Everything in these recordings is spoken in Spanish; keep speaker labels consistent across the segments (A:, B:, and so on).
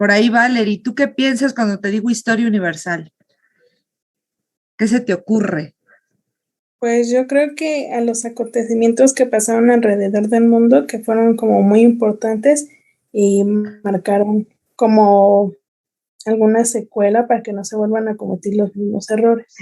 A: Por ahí, Valerie, ¿tú qué piensas cuando te digo historia universal? ¿Qué se te ocurre?
B: Pues yo creo que a los acontecimientos que pasaron alrededor del mundo, que fueron como muy importantes y marcaron como alguna secuela para que no se vuelvan a cometer los mismos errores.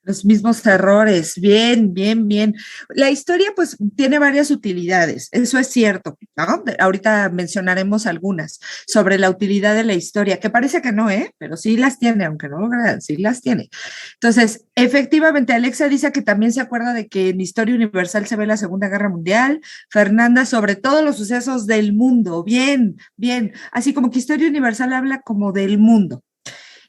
A: Los mismos errores, bien, bien, bien. La historia pues tiene varias utilidades, eso es cierto, ¿no? Ahorita mencionaremos algunas sobre la utilidad de la historia, que parece que no, ¿eh? Pero sí las tiene, aunque no lo crean, sí las tiene. Entonces, efectivamente, Alexa dice que también se acuerda de que en Historia Universal se ve la Segunda Guerra Mundial, Fernanda sobre todos los sucesos del mundo, bien, bien, así como que Historia Universal habla como del mundo.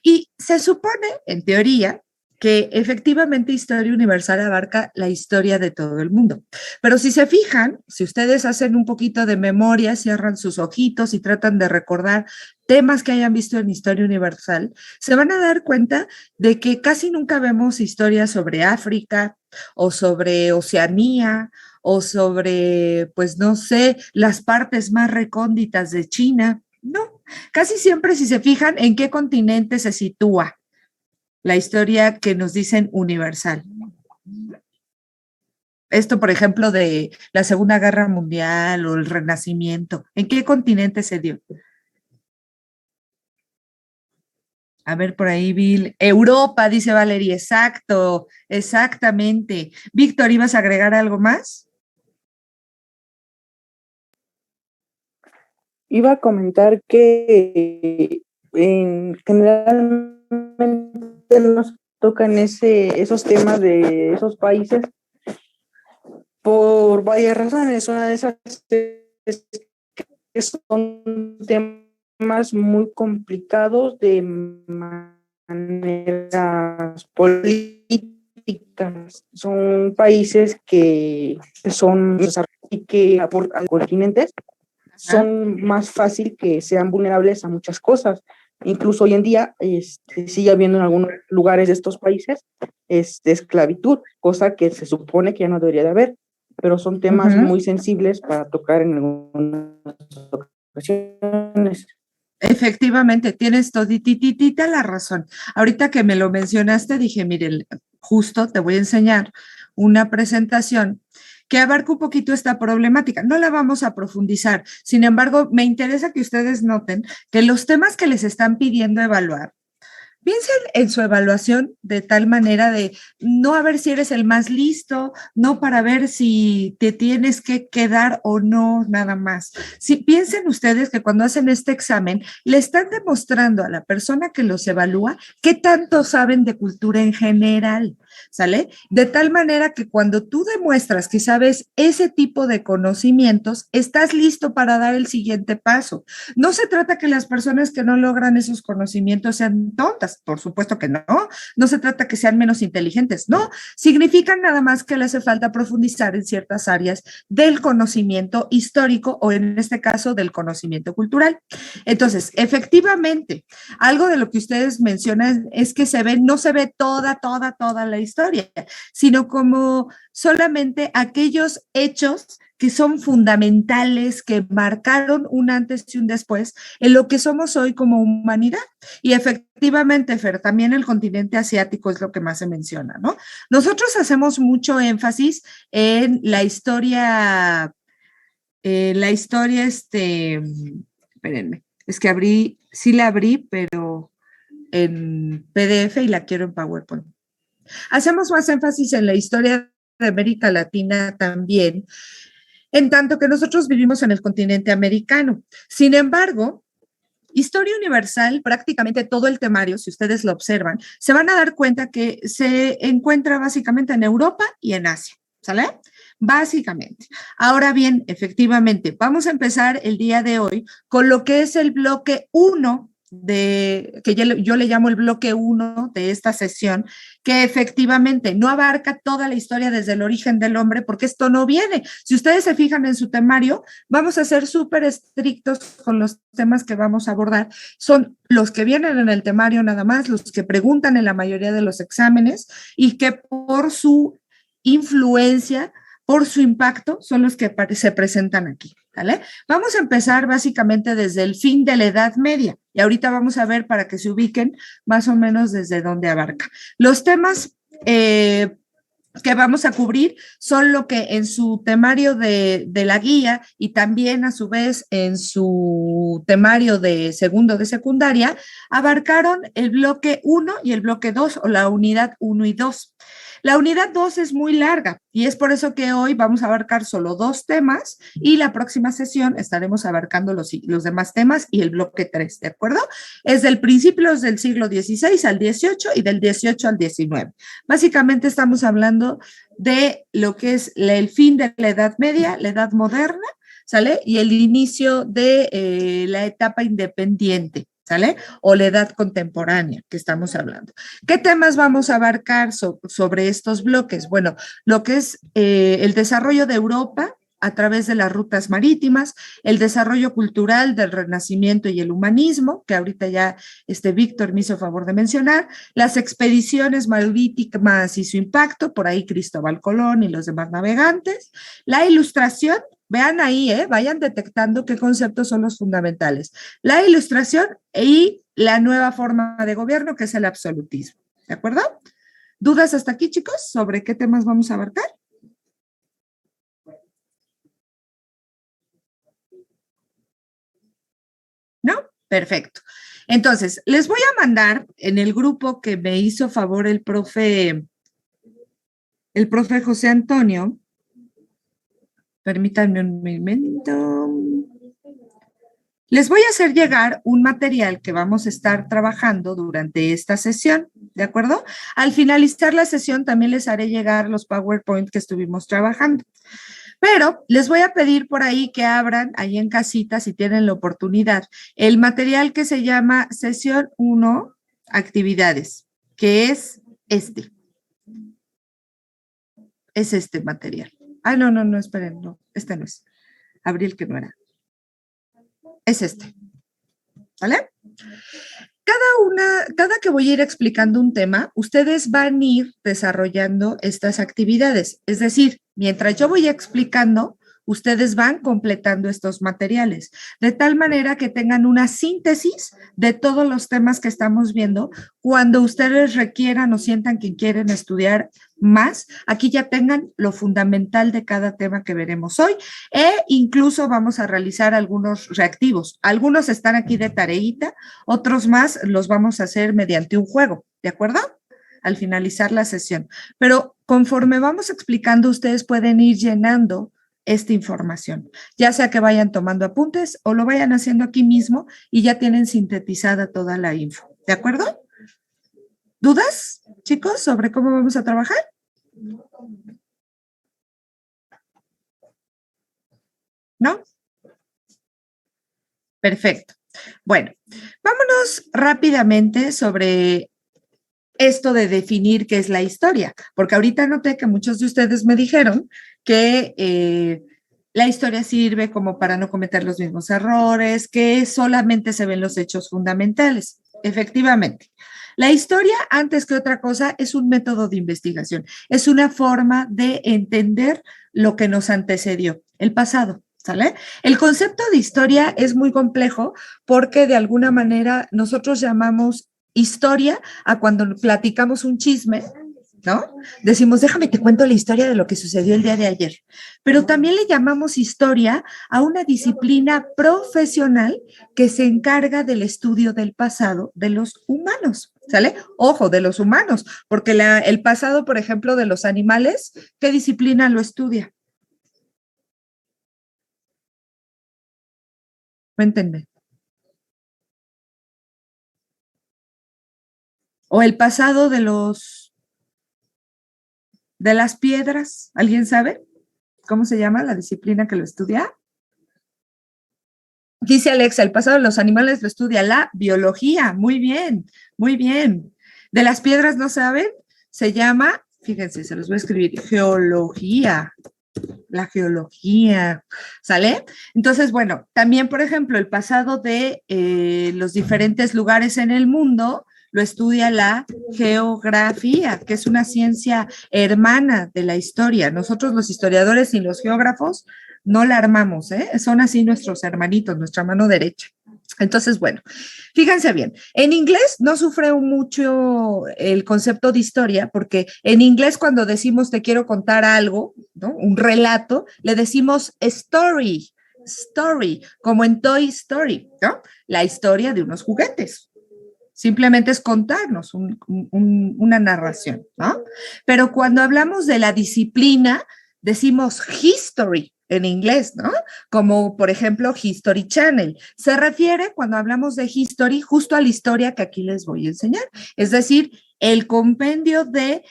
A: Y se supone, en teoría, que efectivamente Historia Universal abarca la historia de todo el mundo. Pero si se fijan, si ustedes hacen un poquito de memoria, cierran sus ojitos y tratan de recordar temas que hayan visto en Historia Universal, se van a dar cuenta de que casi nunca vemos historias sobre África o sobre Oceanía o sobre, pues no sé, las partes más recónditas de China. No, casi siempre, si se fijan, en qué continente se sitúa la historia que nos dicen universal. Esto, por ejemplo, de la Segunda Guerra Mundial o el Renacimiento, ¿en qué continente se dio? A ver, por ahí, Bill. Europa, dice Valeria, exacto, exactamente. Víctor, ¿ibas a agregar algo más?
C: Iba a comentar que generalmente nos tocan esos temas de esos países por varias razones. Una de esas es que son temas muy complicados de maneras políticas. Son países que son y que aportan continentes. Son más fácil que sean vulnerables a muchas cosas. Incluso hoy en día sigue habiendo en algunos lugares de estos países esclavitud, cosa que se supone que ya no debería de haber, pero son temas muy sensibles para tocar en algunas ocasiones.
A: Efectivamente, tienes todititita la razón. Ahorita que me lo mencionaste, dije, miren, justo te voy a enseñar una presentación que abarca un poquito esta problemática. No la vamos a profundizar. Sin embargo, me interesa que ustedes noten que los temas que les están pidiendo evaluar, piensen en su evaluación de tal manera de no a ver si eres el más listo, no para ver si te tienes que quedar o no, nada más. Si piensen ustedes que cuando hacen este examen, le están demostrando a la persona que los evalúa qué tanto saben de cultura en general, ¿sale? De tal manera que cuando tú demuestras que sabes ese tipo de conocimientos, estás listo para dar el siguiente paso. No se trata que las personas que no logran esos conocimientos sean tontas, por supuesto que no. No se trata que sean menos inteligentes, no. Significa nada más que le hace falta profundizar en ciertas áreas del conocimiento histórico o en este caso del conocimiento cultural. Entonces, efectivamente, algo de lo que ustedes mencionan es que no se ve toda la historia, sino como solamente aquellos hechos que son fundamentales, que marcaron un antes y un después en lo que somos hoy como humanidad. Y efectivamente, Fer, también el continente asiático es lo que más se menciona, ¿no? Nosotros hacemos mucho énfasis en espérenme, es que sí la abrí, pero en PDF y la quiero en PowerPoint. Hacemos más énfasis en la historia de América Latina también, en tanto que nosotros vivimos en el continente americano. Sin embargo, Historia Universal, prácticamente todo el temario, si ustedes lo observan, se van a dar cuenta que se encuentra básicamente en Europa y en Asia, ¿sale? Básicamente. Ahora bien, efectivamente, vamos a empezar el día de hoy con lo que es el bloque 1 que yo le llamo el bloque 1 de esta sesión, que efectivamente no abarca toda la historia desde el origen del hombre, porque esto no viene. Si ustedes se fijan en su temario, vamos a ser súper estrictos con los temas que vamos a abordar. Son los que vienen en el temario nada más, los que preguntan en la mayoría de los exámenes y que por su influencia por su impacto son los que se presentan aquí, ¿vale? Vamos a empezar básicamente desde el fin de la Edad Media y ahorita vamos a ver para que se ubiquen más o menos desde dónde abarca. Los temas que vamos a cubrir son lo que en su temario de la guía y también a su vez en su temario de segundo de secundaria abarcaron el bloque 1 y el bloque 2 o la unidad 1 y 2. La unidad 2 es muy larga y es por eso que hoy vamos a abarcar solo 2 temas y la próxima sesión estaremos abarcando los demás temas y el bloque 3, ¿de acuerdo? Es del principios del siglo XVI al XVIII y del XVIII al XIX. Básicamente estamos hablando de lo que es el fin de la Edad Media, la Edad Moderna, ¿sale? Y el inicio de la etapa independiente, ¿sale? O la edad contemporánea que estamos hablando. ¿Qué temas vamos a abarcar sobre estos bloques? Bueno, lo que es el desarrollo de Europa a través de las rutas marítimas, el desarrollo cultural del Renacimiento y el humanismo, que ahorita ya Víctor me hizo favor de mencionar, las expediciones marítimas y su impacto, por ahí Cristóbal Colón y los demás navegantes, la ilustración. Vean ahí, vayan detectando qué conceptos son los fundamentales. La ilustración y la nueva forma de gobierno, que es el absolutismo. ¿De acuerdo? ¿Dudas hasta aquí, chicos, sobre qué temas vamos a abarcar? ¿No? Perfecto. Entonces, les voy a mandar en el grupo que me hizo favor el profe José Antonio. Permítanme un momento. Les voy a hacer llegar un material que vamos a estar trabajando durante esta sesión, ¿de acuerdo? Al finalizar la sesión también les haré llegar los PowerPoint que estuvimos trabajando. Pero les voy a pedir por ahí que abran ahí en casita, si tienen la oportunidad, el material que se llama Sesión 1, Actividades, que es este. Es este material. Ah, no, esperen, no, este no es. Abrí el que no era. Es este. ¿Vale? Cada que voy a ir explicando un tema, ustedes van a ir desarrollando estas actividades. Es decir, mientras yo voy explicando, ustedes van completando estos materiales, de tal manera que tengan una síntesis de todos los temas que estamos viendo. Cuando ustedes requieran o sientan que quieren estudiar más, aquí ya tengan lo fundamental de cada tema que veremos hoy e incluso vamos a realizar algunos reactivos. Algunos están aquí de tareita, otros más los vamos a hacer mediante un juego, ¿de acuerdo? Al finalizar la sesión. Pero conforme vamos explicando, ustedes pueden ir llenando esta información, ya sea que vayan tomando apuntes o lo vayan haciendo aquí mismo y ya tienen sintetizada toda la info, ¿de acuerdo? ¿Dudas, chicos, sobre cómo vamos a trabajar? ¿No? Perfecto. Bueno, vámonos rápidamente sobre esto de definir qué es la historia, porque ahorita noté que muchos de ustedes me dijeron que la historia sirve como para no cometer los mismos errores, que solamente se ven los hechos fundamentales. Efectivamente, la historia, antes que otra cosa, es un método de investigación, es una forma de entender lo que nos antecedió, el pasado. ¿Sale? El concepto de historia es muy complejo porque de alguna manera nosotros llamamos historia a cuando platicamos un chisme, ¿no? Decimos, déjame te cuento la historia de lo que sucedió el día de ayer. Pero también le llamamos historia a una disciplina profesional que se encarga del estudio del pasado de los humanos, ¿sale? Ojo, de los humanos, porque el pasado, por ejemplo, de los animales, ¿qué disciplina lo estudia? Cuéntenme. O el pasado de las piedras, ¿alguien sabe cómo se llama la disciplina que lo estudia? Dice Alexa, el pasado de los animales lo estudia la biología. Muy bien, muy bien. De las piedras, ¿no saben? Se llama, fíjense, se los voy a escribir, geología. La geología, ¿sale? Entonces, bueno, también, por ejemplo, el pasado de los diferentes lugares en el mundo lo estudia la geografía, que es una ciencia hermana de la historia. Nosotros los historiadores y los geógrafos no la armamos, ¿eh? Son así nuestros hermanitos, nuestra mano derecha. Entonces, bueno, fíjense bien, en inglés no sufre mucho el concepto de historia, porque en inglés cuando decimos te quiero contar algo, ¿no? Un relato, le decimos story, como en Toy Story, ¿no? La historia de unos juguetes. Simplemente es contarnos una narración, ¿no? Pero cuando hablamos de la disciplina, decimos history en inglés, ¿no? Como por ejemplo History Channel. Se refiere cuando hablamos de history justo a la historia que aquí les voy a enseñar. Es decir, el compendio de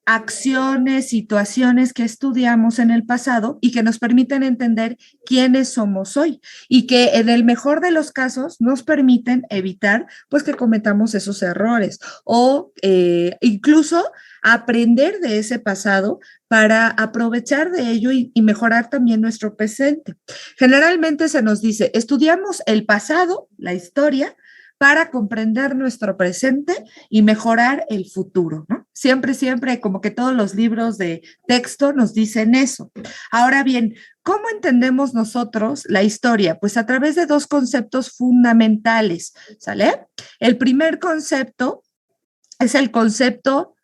A: acciones, situaciones que estudiamos en el pasado y que nos permiten entender quiénes somos hoy y que en el mejor de los casos nos permiten evitar pues que cometamos esos errores o incluso aprender de ese pasado para aprovechar de ello y mejorar también nuestro presente. Generalmente se nos dice, estudiamos el pasado, la historia, para comprender nuestro presente y mejorar el futuro, ¿no? Siempre, siempre, como que todos los libros de texto nos dicen eso. Ahora bien, ¿cómo entendemos nosotros la historia? Pues a través de dos conceptos fundamentales, ¿sale? El primer concepto es el concepto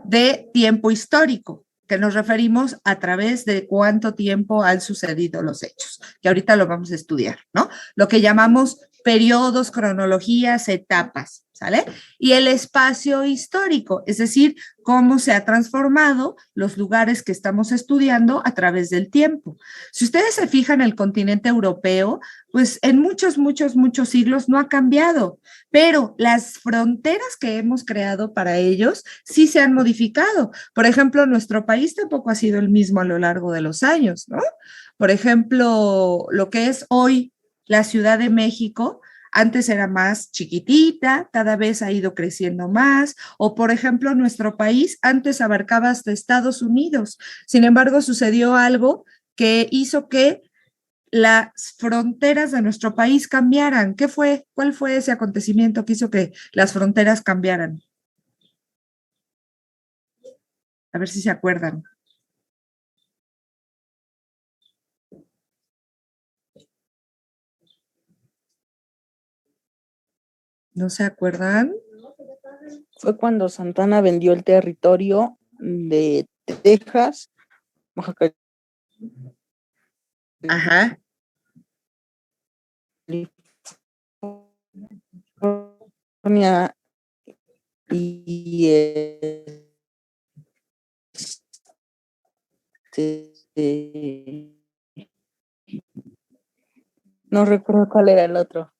A: de tiempo histórico, que nos referimos a través de cuánto tiempo han sucedido los hechos, que ahorita lo vamos a estudiar, ¿no? Lo que llamamos periodos, cronologías, etapas, ¿sale? Y el espacio histórico, es decir, cómo se ha transformado los lugares que estamos estudiando a través del tiempo. Si ustedes se fijan, el continente europeo, pues en muchos siglos no ha cambiado, pero las fronteras que hemos creado para ellos sí se han modificado. Por ejemplo, nuestro país tampoco ha sido el mismo a lo largo de los años, ¿no? Por ejemplo, lo que es hoy la Ciudad de México, antes era más chiquitita, cada vez ha ido creciendo más, o por ejemplo, nuestro país antes abarcaba hasta Estados Unidos. Sin embargo, sucedió algo que hizo que las fronteras de nuestro país cambiaran. ¿Qué fue? ¿Cuál fue ese acontecimiento que hizo que las fronteras cambiaran? A ver si se acuerdan. ¿No se acuerdan?
C: Fue cuando Santana vendió el territorio de Texas, Baja
A: Ajá.
C: California y no recuerdo cuál era el otro.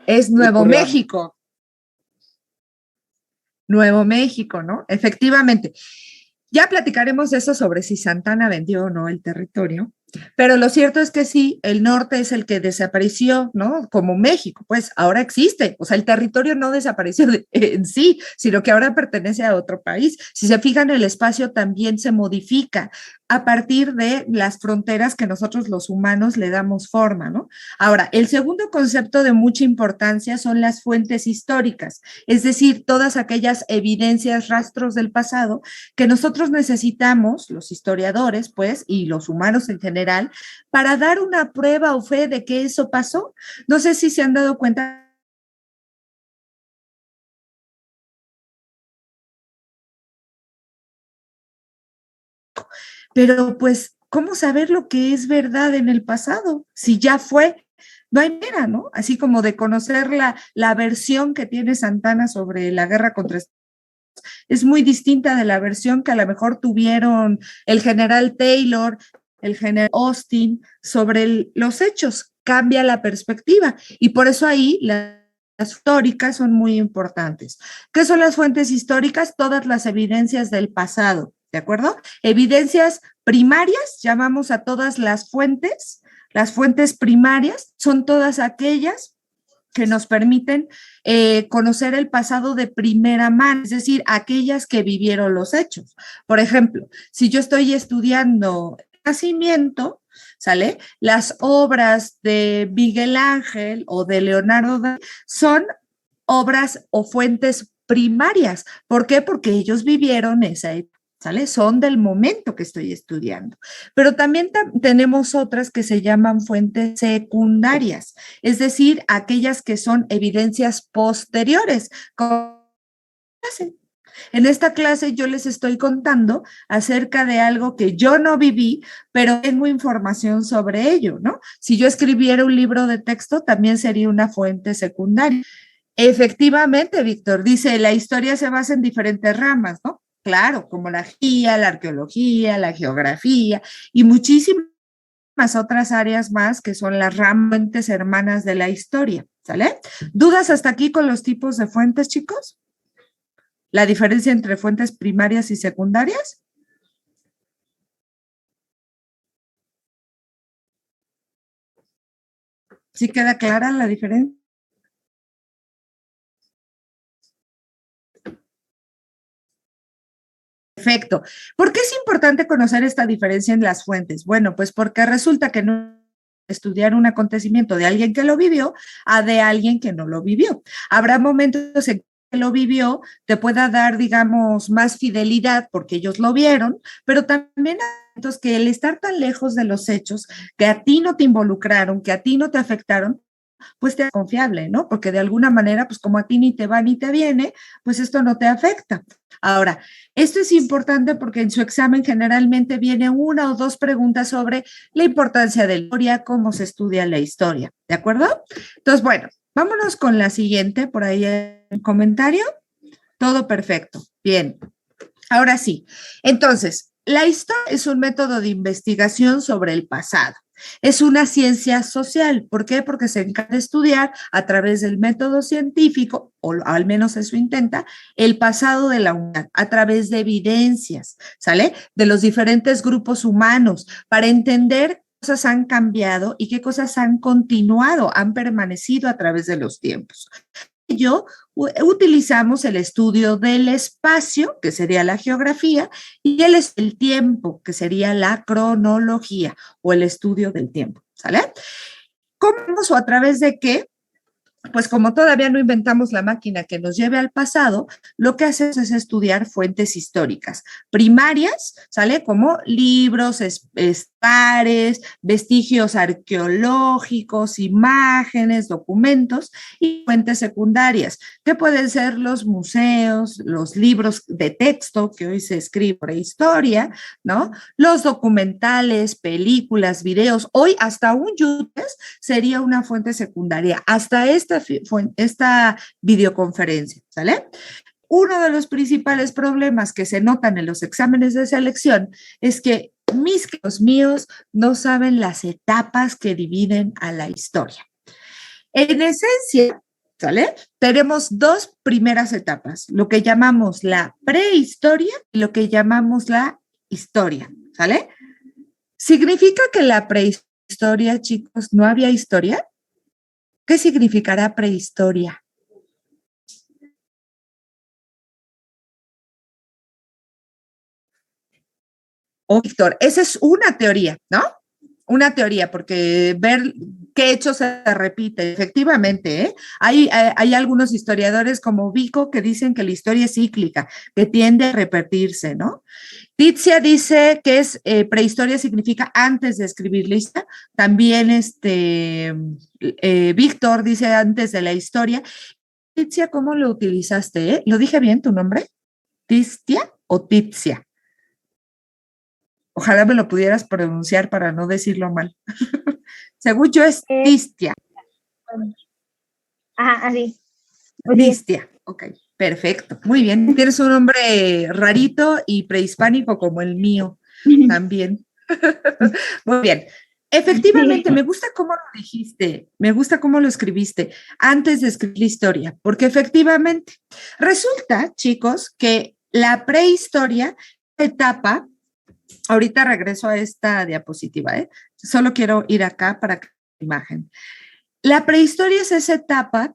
A: Es Nuevo México. Nuevo México, ¿no? Efectivamente. Ya platicaremos de eso sobre si Santana vendió o no el territorio, pero lo cierto es que sí, el norte es el que desapareció, ¿no? Como México, pues ahora existe, o sea, el territorio no desapareció en sí, sino que ahora pertenece a otro país. Si se fijan, el espacio también se modifica a partir de las fronteras que nosotros los humanos le damos forma, ¿no? Ahora, el segundo concepto de mucha importancia son las fuentes históricas, es decir, todas aquellas evidencias, rastros del pasado que nosotros necesitamos, los historiadores, pues, y los humanos en general, para dar una prueba o fe de que eso pasó. No sé si se han dado cuenta. Pero pues, ¿cómo saber lo que es verdad en el pasado? Si ya fue, no hay manera, ¿no? Así como de conocer la versión que tiene Santana sobre la guerra contra es muy distinta de la versión que a lo mejor tuvieron el general Taylor, el general Austin sobre los hechos. Cambia la perspectiva y por eso ahí las históricas son muy importantes. ¿Qué son las fuentes históricas? Todas las evidencias del pasado, ¿de acuerdo? Evidencias primarias, llamamos a todas las fuentes primarias son todas aquellas que nos permiten conocer el pasado de primera mano, es decir, aquellas que vivieron los hechos. Por ejemplo, si yo estoy estudiando nacimiento, ¿sale? Las obras de Miguel Ángel o de Leonardo son obras o fuentes primarias. ¿Por qué? Porque ellos vivieron esa época, ¿sale? Son del momento que estoy estudiando. Pero también tenemos otras que se llaman fuentes secundarias, es decir, aquellas que son evidencias posteriores. En esta clase yo les estoy contando acerca de algo que yo no viví, pero tengo información sobre ello, ¿no? Si yo escribiera un libro de texto, también sería una fuente secundaria. Efectivamente, Víctor, dice, la historia se basa en diferentes ramas, ¿no? Claro, como la geología, la arqueología, la geografía y muchísimas otras áreas más que son las ramas hermanas de la historia, ¿sale? ¿Dudas hasta aquí con los tipos de fuentes, chicos? ¿La diferencia entre fuentes primarias y secundarias? ¿Sí queda clara la diferencia? Perfecto. ¿Por qué es importante conocer esta diferencia en las fuentes? Bueno, pues porque resulta que no estudiar un acontecimiento de alguien que lo vivió a de alguien que no lo vivió. Habrá momentos en que lo vivió te pueda dar, digamos, más fidelidad porque ellos lo vieron, pero también hay momentos que el estar tan lejos de los hechos, que a ti no te involucraron, que a ti no te afectaron, pues te es confiable, ¿no? Porque de alguna manera, pues como a ti ni te va ni te viene, pues esto no te afecta. Ahora, esto es importante porque en su examen generalmente viene una o dos preguntas sobre la importancia de la historia, cómo se estudia la historia, ¿de acuerdo? Entonces, bueno, vámonos con la siguiente, por ahí hay un comentario. Todo perfecto, bien. Ahora sí, entonces, la historia es un método de investigación sobre el pasado. Es una ciencia social. ¿Por qué? Porque se encarga de estudiar a través del método científico, o al menos eso intenta, el pasado de la humanidad, a través de evidencias, ¿sale? De los diferentes grupos humanos, para entender qué cosas han cambiado y qué cosas han continuado, han permanecido a través de los tiempos. Ello utilizamos el estudio del espacio, que sería la geografía, y el tiempo, que sería la cronología o el estudio del tiempo, ¿sale? ¿Cómo o a través de qué? Pues como todavía no inventamos la máquina que nos lleve al pasado, lo que hacemos es estudiar fuentes históricas primarias, ¿sale? Como libros, estares, vestigios arqueológicos, imágenes, documentos y fuentes secundarias, que pueden ser los museos, los libros de texto que hoy se escribe por historia, ¿no? Los documentales, películas, videos, hoy hasta un YouTube sería una fuente secundaria, hasta esta videoconferencia, ¿sale? Uno de los principales problemas que se notan en los exámenes de selección es que los míos no saben las etapas que dividen a la historia. En esencia, ¿sale? Tenemos dos primeras etapas, lo que llamamos la prehistoria y lo que llamamos la historia, ¿sale? ¿Significa que la prehistoria, chicos, no había historia? ¿Qué significará prehistoria? Oh, Víctor, esa es una teoría, ¿no? Una teoría, porque ver qué hecho se repite, efectivamente, ¿eh? Hay algunos historiadores como Vico que dicen que la historia es cíclica, que tiende a repetirse, ¿no? Titzia dice que prehistoria significa antes de escribir la historia. También Víctor dice antes de la historia. Titzia, ¿cómo lo utilizaste? ¿Eh? ¿Lo dije bien tu nombre? ¿Titzia o Titzia? Ojalá me lo pudieras pronunciar para no decirlo mal. Según yo es Tistia.
D: Ajá, así.
A: Tistia, ok, perfecto, muy bien. Tienes un nombre rarito y prehispánico como el mío también. Muy bien. Efectivamente, me gusta cómo lo dijiste, me gusta cómo lo escribiste antes de escribir la historia, porque efectivamente resulta, chicos, que la prehistoria etapa. Ahorita regreso a esta diapositiva, ¿eh? Solo quiero ir acá para que la imagen. La prehistoria es esa etapa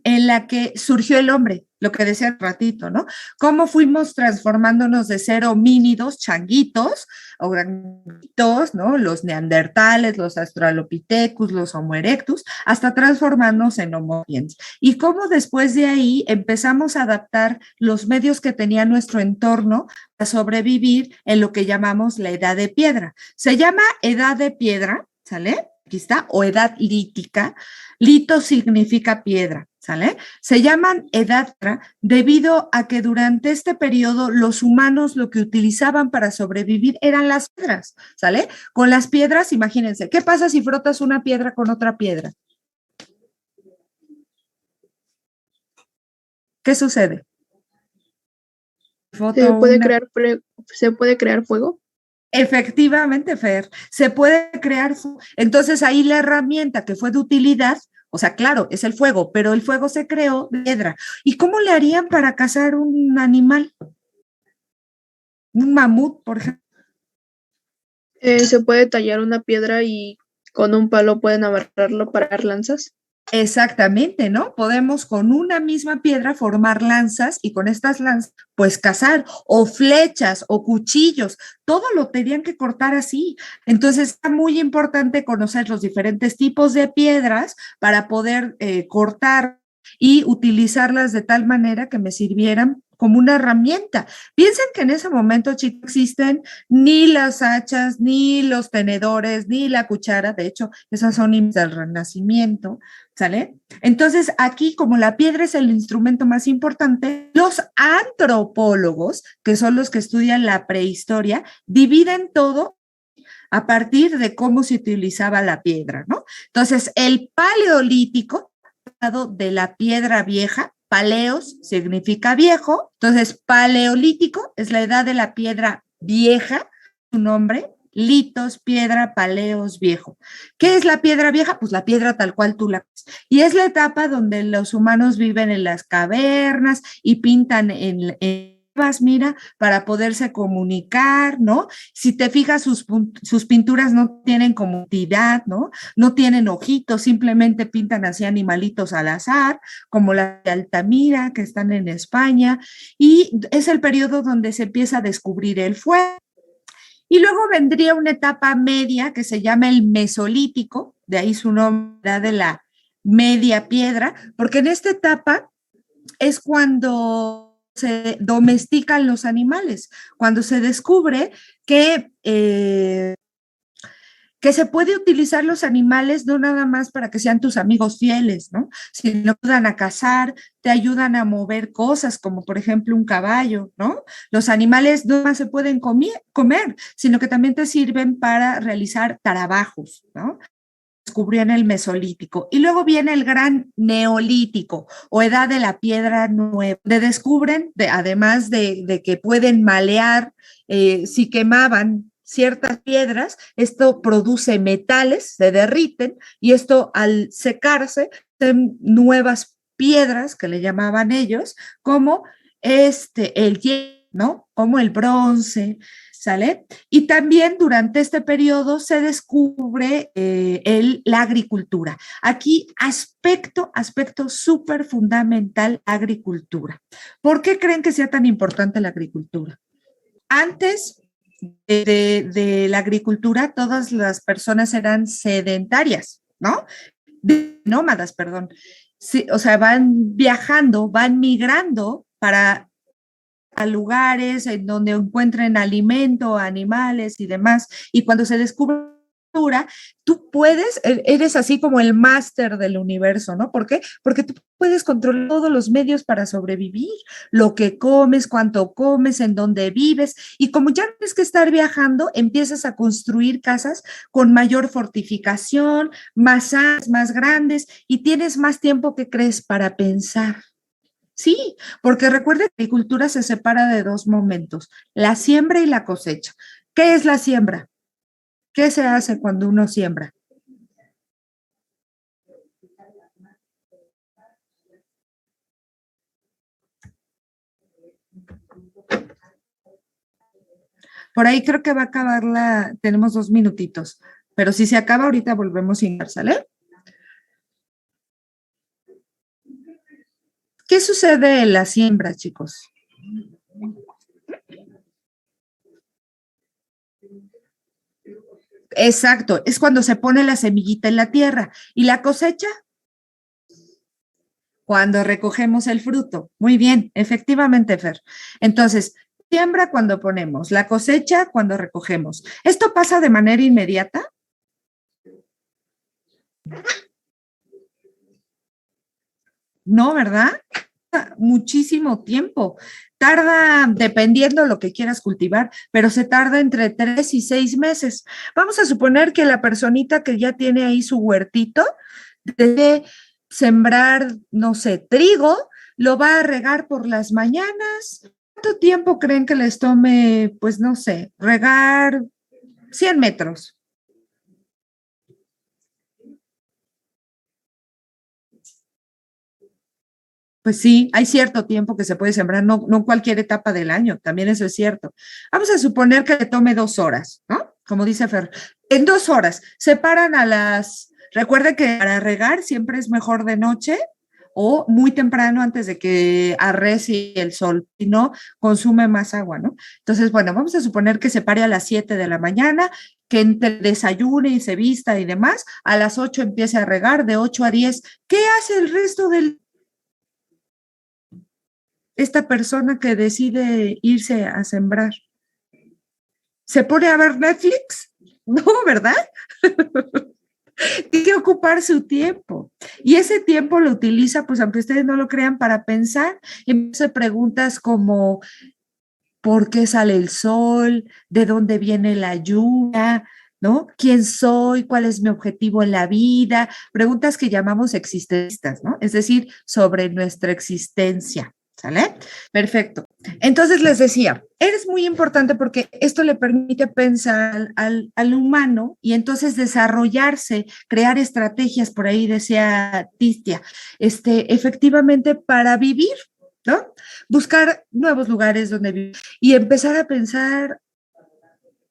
A: en la que surgió el hombre, lo que decía un ratito, ¿no? Cómo fuimos transformándonos de ser homínidos, changuitos, o granditos, ¿no? Los neandertales, los australopithecus, los homo erectus, hasta transformarnos en homo sapiens. Y cómo después de ahí empezamos a adaptar los medios que tenía nuestro entorno a sobrevivir en lo que llamamos la edad de piedra. Se llama edad de piedra, ¿sale? Aquí está, o edad lítica. Lito significa piedra, ¿sale? Se llaman edad debido a que durante este periodo los humanos lo que utilizaban para sobrevivir eran las piedras, ¿sale? Con las piedras, imagínense, ¿qué pasa si frotas una piedra con otra piedra? ¿Qué sucede?
D: ¿Se puede crear fuego?
A: Efectivamente, Fer, se puede crear. Entonces ahí la herramienta que fue de utilidad, o sea, claro, es el fuego, pero el fuego se creó de piedra. ¿Y cómo le harían para cazar un animal? Un mamut, por ejemplo.
D: ¿Se puede tallar una piedra y con un palo pueden amarrarlo para dar lanzas?
A: Exactamente, ¿no? Podemos con una misma piedra formar lanzas y con estas lanzas, pues cazar, o flechas, o cuchillos, todo lo tenían que cortar así. Entonces, es muy importante conocer los diferentes tipos de piedras para poder cortar y utilizarlas de tal manera que me sirvieran como una herramienta. Piensen que en ese momento, chicos, no existen ni las hachas, ni los tenedores, ni la cuchara. De hecho, esas son del Renacimiento, ¿sale? Entonces, aquí, como la piedra es el instrumento más importante, los antropólogos, que son los que estudian la prehistoria, dividen todo a partir de cómo se utilizaba la piedra, ¿no? Entonces, el paleolítico, de la piedra vieja, paleos significa viejo, entonces paleolítico es la edad de la piedra vieja, su nombre, litos, piedra, paleos, viejo. ¿Qué es la piedra vieja? Pues la piedra tal cual tú la ves. Y es la etapa donde los humanos viven en las cavernas y pintan en mira, para poderse comunicar, ¿no? Si te fijas, sus pinturas no tienen comodidad, ¿no? No tienen ojitos, simplemente pintan así animalitos al azar, como la de Altamira, que están en España, y es el periodo donde se empieza a descubrir el fuego. Y luego vendría una etapa media que se llama el Mesolítico, de ahí su nombre de la media piedra, porque en esta etapa es cuando se domestican los animales, cuando se descubre que se puede utilizar los animales no nada más para que sean tus amigos fieles, ¿no? Sino que ayudan a cazar, te ayudan a mover cosas, como por ejemplo un caballo, ¿no? Los animales no más se pueden comer, sino que también te sirven para realizar trabajos, ¿no? Descubrió en el Mesolítico. Y luego viene el gran Neolítico o edad de la piedra nueva, donde descubren, además de que pueden malear, si quemaban ciertas piedras, esto produce metales, se derriten y esto al secarse, nuevas piedras que le llamaban ellos, como el hielo, ¿no? Como el bronce, ¿sale? Y también durante este periodo se descubre la agricultura. Aquí aspecto súper fundamental, agricultura. ¿Por qué creen que sea tan importante la agricultura? Antes de la agricultura, todas las personas eran sedentarias, ¿no? Nómadas, perdón. Sí, o sea, van viajando, van migrando para a lugares en donde encuentren alimento, animales y demás. Y cuando se descubre tú eres así como el máster del universo, ¿no? ¿Por qué? Porque tú puedes controlar todos los medios para sobrevivir, lo que comes, cuánto comes, en dónde vives, y como ya no tienes que estar viajando, empiezas a construir casas con mayor fortificación, más grandes, y tienes más tiempo que crees para pensar. Sí, porque recuerda que la agricultura se separa de dos momentos, la siembra y la cosecha. ¿Qué es la siembra? ¿Qué se hace cuando uno siembra? Por ahí creo que va a acabar tenemos 2 minutitos, pero si se acaba ahorita volvemos a iniciar, ¿sale? ¿Qué sucede en la siembra, chicos? Exacto, es cuando se pone la semillita en la tierra. ¿Y la cosecha? Cuando recogemos el fruto. Muy bien, efectivamente, Fer. Entonces, siembra cuando ponemos, la cosecha cuando recogemos. ¿Esto pasa de manera inmediata? No, ¿verdad? Muchísimo tiempo. Tarda, dependiendo lo que quieras cultivar, pero se tarda entre 3 y 6 meses. Vamos a suponer que la personita que ya tiene ahí su huertito, debe sembrar, no sé, trigo, lo va a regar por las mañanas. ¿Cuánto tiempo creen que les tome, pues no sé, regar 100 metros? Pues sí, hay cierto tiempo que se puede sembrar, no, no cualquier etapa del año, también eso es cierto. Vamos a suponer que le tome 2 horas, ¿no? Como dice Fer, en 2 horas, separan a las, recuerde que para regar siempre es mejor de noche o muy temprano antes de que arrecie el sol, si no, consume más agua, ¿no? Entonces, bueno, vamos a suponer que se pare a las 7 de la mañana, que entre desayune y se vista y demás, a las 8 empiece a regar, de 8 a 10. ¿Qué hace el resto del esta persona que decide irse a sembrar? ¿Se pone a ver Netflix? No, ¿verdad? Tiene que ocupar su tiempo. Y ese tiempo lo utiliza, pues aunque ustedes no lo crean, para pensar y hacer preguntas como ¿por qué sale el sol? ¿De dónde viene la lluvia? ¿No? ¿Quién soy? ¿Cuál es mi objetivo en la vida? Preguntas que llamamos existencialistas, ¿no? Es decir, sobre nuestra existencia. ¿Sale? Perfecto. Entonces les decía, es muy importante porque esto le permite pensar al humano y entonces desarrollarse, crear estrategias, por ahí decía Tistia, efectivamente para vivir, ¿no? Buscar nuevos lugares donde vivir y empezar a pensar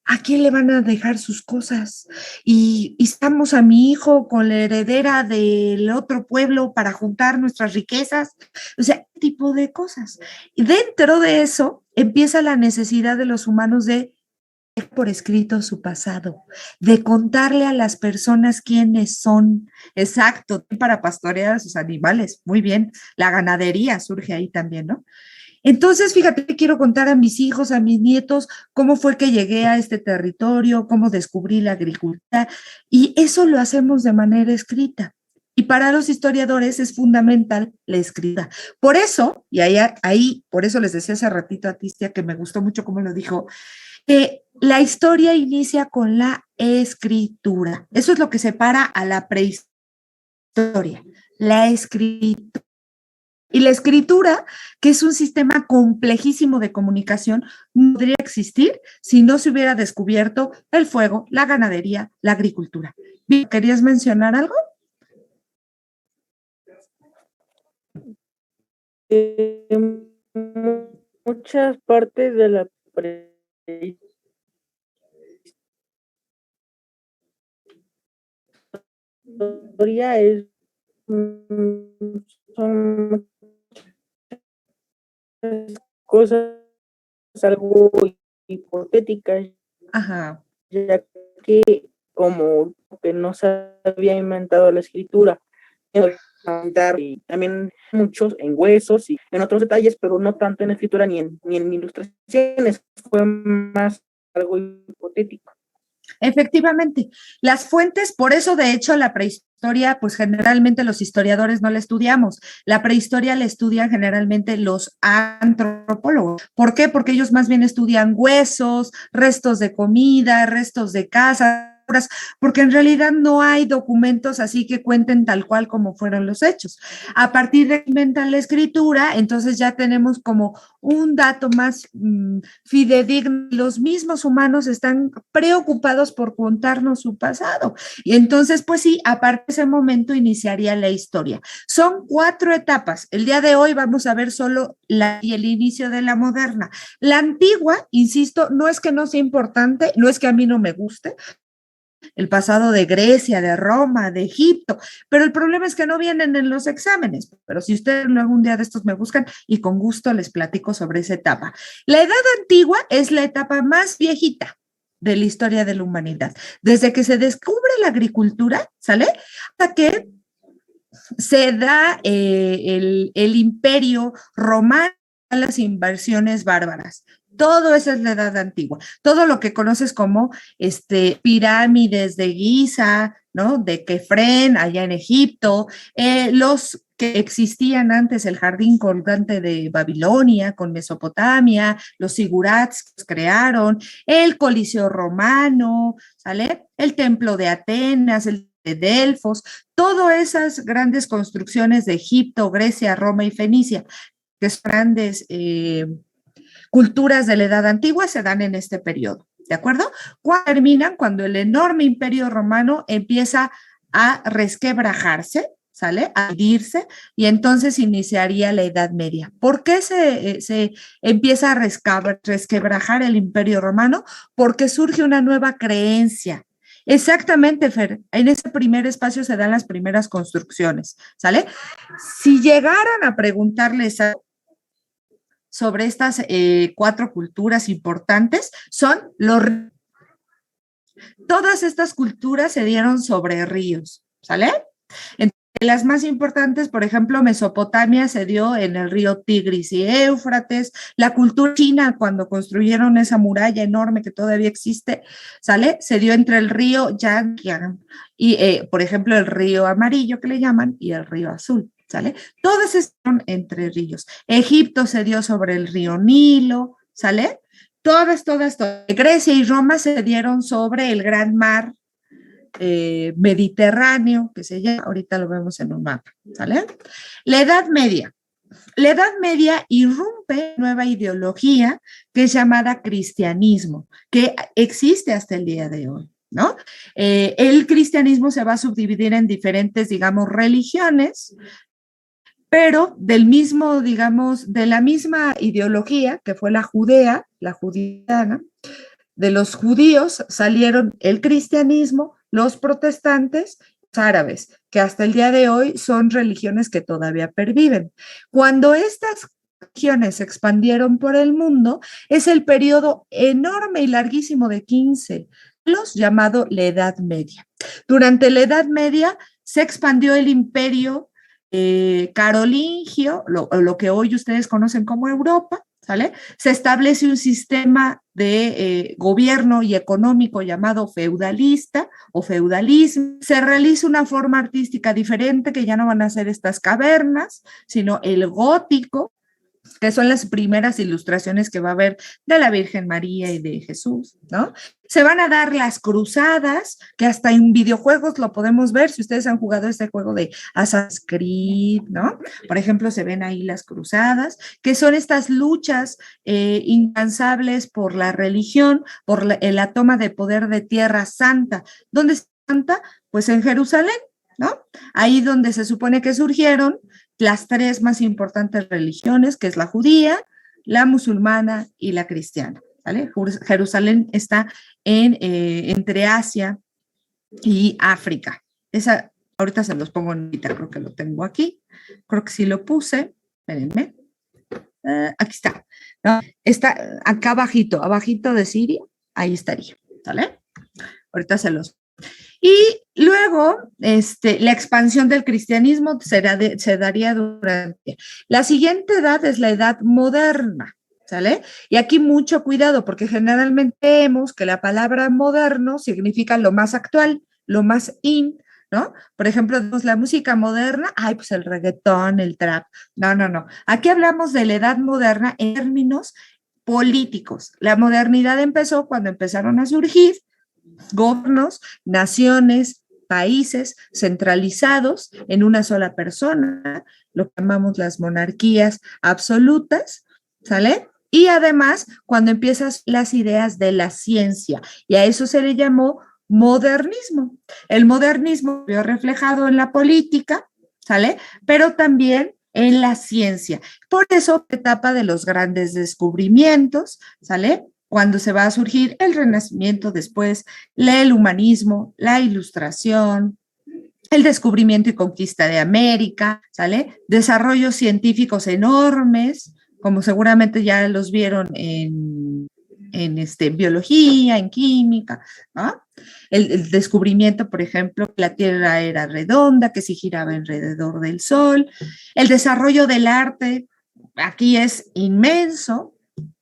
A: ¿a quién le van a dejar sus cosas? Y estamos a mi hijo con la heredera del otro pueblo para juntar nuestras riquezas. O sea, tipo de cosas. Y dentro de eso empieza la necesidad de los humanos de por escrito su pasado, de contarle a las personas quiénes son. Exacto, para pastorear a sus animales. Muy bien. La ganadería surge ahí también, ¿no? Entonces, fíjate, quiero contar a mis hijos, a mis nietos, cómo fue que llegué a este territorio, cómo descubrí la agricultura, y eso lo hacemos de manera escrita. Y para los historiadores es fundamental la escrita. Por eso, y ahí, por eso les decía hace ratito a Tistia, que me gustó mucho cómo lo dijo, que la historia inicia con la escritura. Eso es lo que separa a la prehistoria, la escritura. Y la escritura, que es un sistema complejísimo de comunicación, no podría existir si no se hubiera descubierto el fuego, la ganadería, la agricultura. ¿Querías mencionar algo?
C: Muchas partes de la prehistoria son cosas algo hipotéticas,
A: Ajá.
C: ya que como que no se había inventado la escritura, y también muchos en huesos y en otros detalles, pero no tanto en escritura ni en ilustraciones, fue más algo hipotético.
A: Efectivamente, las fuentes, por eso de hecho la prehistoria, pues generalmente los historiadores no la estudiamos, la prehistoria la estudian generalmente los antropólogos. ¿Por qué? Porque ellos más bien estudian huesos, restos de comida, restos de casa, porque en realidad no hay documentos así que cuenten tal cual como fueron los hechos. A partir de que inventan la escritura, entonces ya tenemos como un dato más fidedigno. Los mismos humanos están preocupados por contarnos su pasado. Y entonces, pues sí, a partir de ese momento iniciaría la historia. Son 4 etapas. El día de hoy vamos a ver solo el inicio de la moderna. La antigua, insisto, no es que no sea importante, no es que a mí no me guste, el pasado de Grecia, de Roma, de Egipto, pero el problema es que no vienen en los exámenes, pero si ustedes luego un día de estos me buscan y con gusto les platico sobre esa etapa. La edad antigua es la etapa más viejita de la historia de la humanidad, desde que se descubre la agricultura, ¿sale? Hasta que se da el imperio romano, las invasiones bárbaras. Todo eso es la edad antigua. Todo lo que conoces como pirámides de Giza, ¿no? De Kefren, allá en Egipto, los que existían antes, el jardín colgante de Babilonia con Mesopotamia, los zigurats que crearon, el Coliseo romano, ¿sale? El templo de Atenas, el de Delfos, todas esas grandes construcciones de Egipto, Grecia, Roma y Fenicia, que son grandes culturas de la Edad Antigua, se dan en este periodo, ¿de acuerdo? ¿Cuándo terminan? Cuando el enorme imperio romano empieza a resquebrajarse, ¿sale? A dividirse, y entonces iniciaría la Edad Media. ¿Por qué se empieza a resquebrajar el imperio romano? Porque surge una nueva creencia. Exactamente, Fer, en ese primer espacio se dan las primeras construcciones, ¿sale? Si llegaran a preguntarles sobre estas 4 culturas importantes, todas estas culturas se dieron sobre ríos, ¿sale? Entre las más importantes, por ejemplo, Mesopotamia se dio en el río Tigris y Éufrates, la cultura china cuando construyeron esa muralla enorme que todavía existe, ¿sale? Se dio entre el río Yangtze y, por ejemplo, el río amarillo que le llaman y el río azul, ¿sale? Todas están entre ríos. Egipto se dio sobre el río Nilo, ¿sale? Todas. Grecia y Roma se dieron sobre el gran mar Mediterráneo, que se llama, ahorita lo vemos en un mapa, ¿sale? La Edad Media. La Edad Media irrumpe nueva ideología que es llamada cristianismo, que existe hasta el día de hoy, ¿no? El cristianismo se va a subdividir en diferentes, digamos, religiones, pero del mismo, digamos, de la misma ideología que fue la judiana, de los judíos salieron el cristianismo, los protestantes, los árabes, que hasta el día de hoy son religiones que todavía perviven. Cuando estas religiones se expandieron por el mundo, es el periodo enorme y larguísimo de 15 siglos llamado la Edad Media. Durante la Edad Media se expandió el imperio carolingio, lo que hoy ustedes conocen como Europa, ¿sale? Se establece un sistema de gobierno y económico llamado feudalista o feudalismo. Se realiza una forma artística diferente, que ya no van a ser estas cavernas, sino el gótico, que son las primeras ilustraciones que va a haber de la Virgen María y de Jesús, ¿no? Se van a dar las cruzadas, que hasta en videojuegos lo podemos ver, si ustedes han jugado este juego de Assassin's Creed, ¿no? Por ejemplo, se ven ahí las cruzadas, que son estas luchas incansables por la religión, por la toma de poder de Tierra Santa. ¿Dónde está Santa? Pues en Jerusalén, ¿no? Ahí donde se supone que surgieron las 3 más importantes religiones, que es la judía, la musulmana y la cristiana, ¿vale? Jerusalén está entre Asia y África. Esa, ahorita se los pongo en creo que lo tengo aquí, creo que sí lo puse, espérenme, aquí está, ¿no? Está acá abajito de Siria, ahí estaría, ¿vale? Ahorita se los. Y luego, la expansión del cristianismo se daría durante. La siguiente edad es la edad moderna, ¿sale? Y aquí mucho cuidado, porque generalmente vemos que la palabra moderno significa lo más actual, lo más in, ¿no? Por ejemplo, la música moderna, pues el reggaetón, el trap. No. Aquí hablamos de la edad moderna en términos políticos. La modernidad empezó cuando empezaron a surgir gobiernos, naciones, países centralizados en una sola persona, lo que llamamos las monarquías absolutas, ¿sale? Y además, cuando empiezan las ideas de la ciencia, y a eso se le llamó modernismo. El modernismo vio reflejado en la política, ¿sale? Pero también en la ciencia. Por eso, etapa de los grandes descubrimientos, ¿sale? cuando se va a surgir el Renacimiento, después el humanismo, la Ilustración, el descubrimiento y conquista de América, ¿sale? Desarrollos científicos enormes, como seguramente ya los vieron en biología, en química, ¿no? El descubrimiento, por ejemplo, que la Tierra era redonda, que se giraba alrededor del Sol. El desarrollo del arte, aquí es inmenso,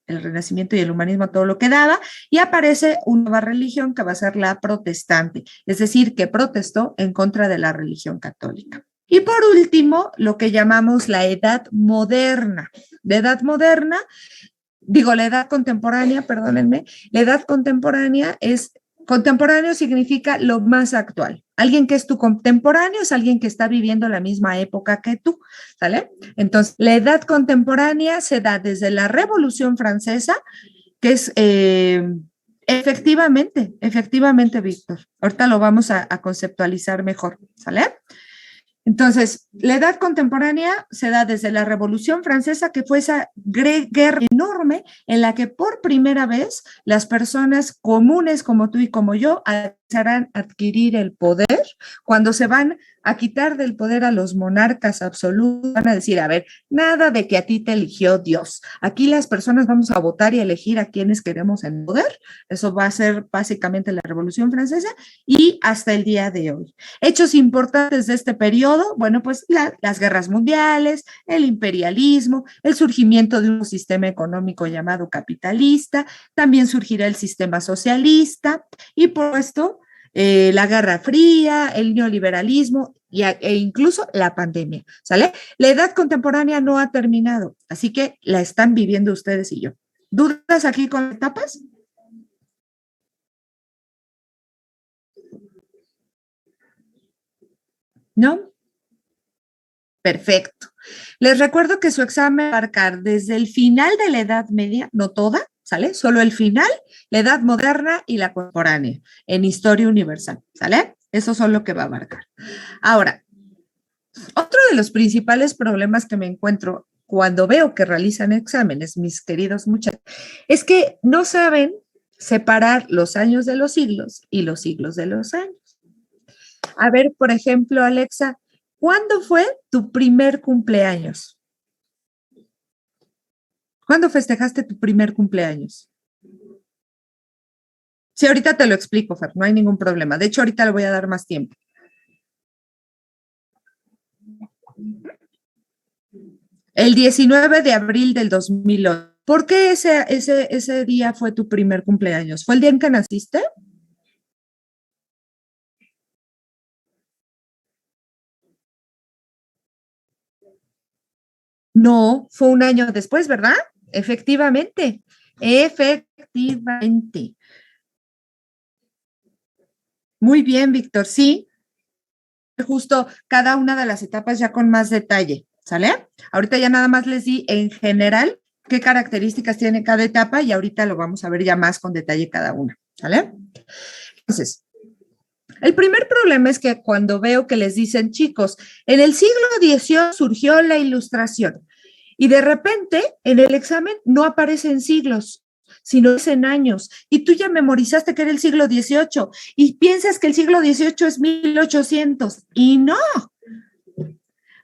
A: el Renacimiento y el humanismo, todo lo que daba, y aparece una nueva religión que va a ser la protestante, es decir, que protestó en contra de la religión católica. Y por último, lo que llamamos la Edad Moderna. La Edad Moderna, la Edad Contemporánea, perdónenme, la Edad Contemporánea es, contemporáneo significa lo más actual. Alguien que es tu contemporáneo es alguien que está viviendo la misma época que tú, ¿sale? Entonces, la edad contemporánea se da desde la Revolución Francesa, que es efectivamente, Víctor. Ahorita lo vamos a conceptualizar mejor, ¿sale? Entonces, la edad contemporánea se da desde la Revolución Francesa, que fue esa guerra enorme en la que por primera vez las personas comunes como tú y como yo empezarán a adquirir el poder. Cuando se van a quitar del poder a los monarcas absolutos, van a decir, a ver, nada de que a ti te eligió Dios. Aquí las personas vamos a votar y elegir a quienes queremos en poder. Eso va a ser básicamente la Revolución Francesa y hasta el día de hoy. Hechos importantes de este periodo, bueno, pues las guerras mundiales, el imperialismo, el surgimiento de un sistema económico llamado capitalista, también surgirá el sistema socialista y por esto la Guerra Fría, el neoliberalismo e incluso la pandemia, ¿sale? La edad contemporánea no ha terminado, así que la están viviendo ustedes y yo. ¿Dudas aquí con etapas? ¿No? Perfecto. Les recuerdo que su examen va a marcar desde el final de la Edad Media, no toda, ¿sale? Solo el final, la Edad Moderna y la contemporánea, en Historia Universal, ¿sale? Eso son lo que va a marcar. Ahora, otro de los principales problemas que me encuentro cuando veo que realizan exámenes, mis queridos muchachos, es que no saben separar los años de los siglos y los siglos de los años. A ver, por ejemplo, Alexa, ¿cuándo fue tu primer cumpleaños? ¿Cuándo festejaste tu primer cumpleaños? Sí, ahorita te lo explico, Fer, no hay ningún problema. De hecho, ahorita le voy a dar más tiempo. El 19 de abril del 2008. ¿Por qué ese día fue tu primer cumpleaños? ¿Fue el día en que naciste? No, fue un año después, ¿verdad? Efectivamente, efectivamente. Muy bien, Víctor, sí. Justo cada una de las etapas ya con más detalle, ¿sale? Ahorita ya nada más les di en general qué características tiene cada etapa y ahorita lo vamos a ver ya más con detalle cada una, ¿sale? Entonces, el primer problema es que cuando veo que les dicen, chicos, en el siglo XVIII surgió la Ilustración y de repente en el examen no aparecen siglos, sino en años, y tú ya memorizaste que era el siglo XVIII y piensas que el siglo XVIII es 1800 y no.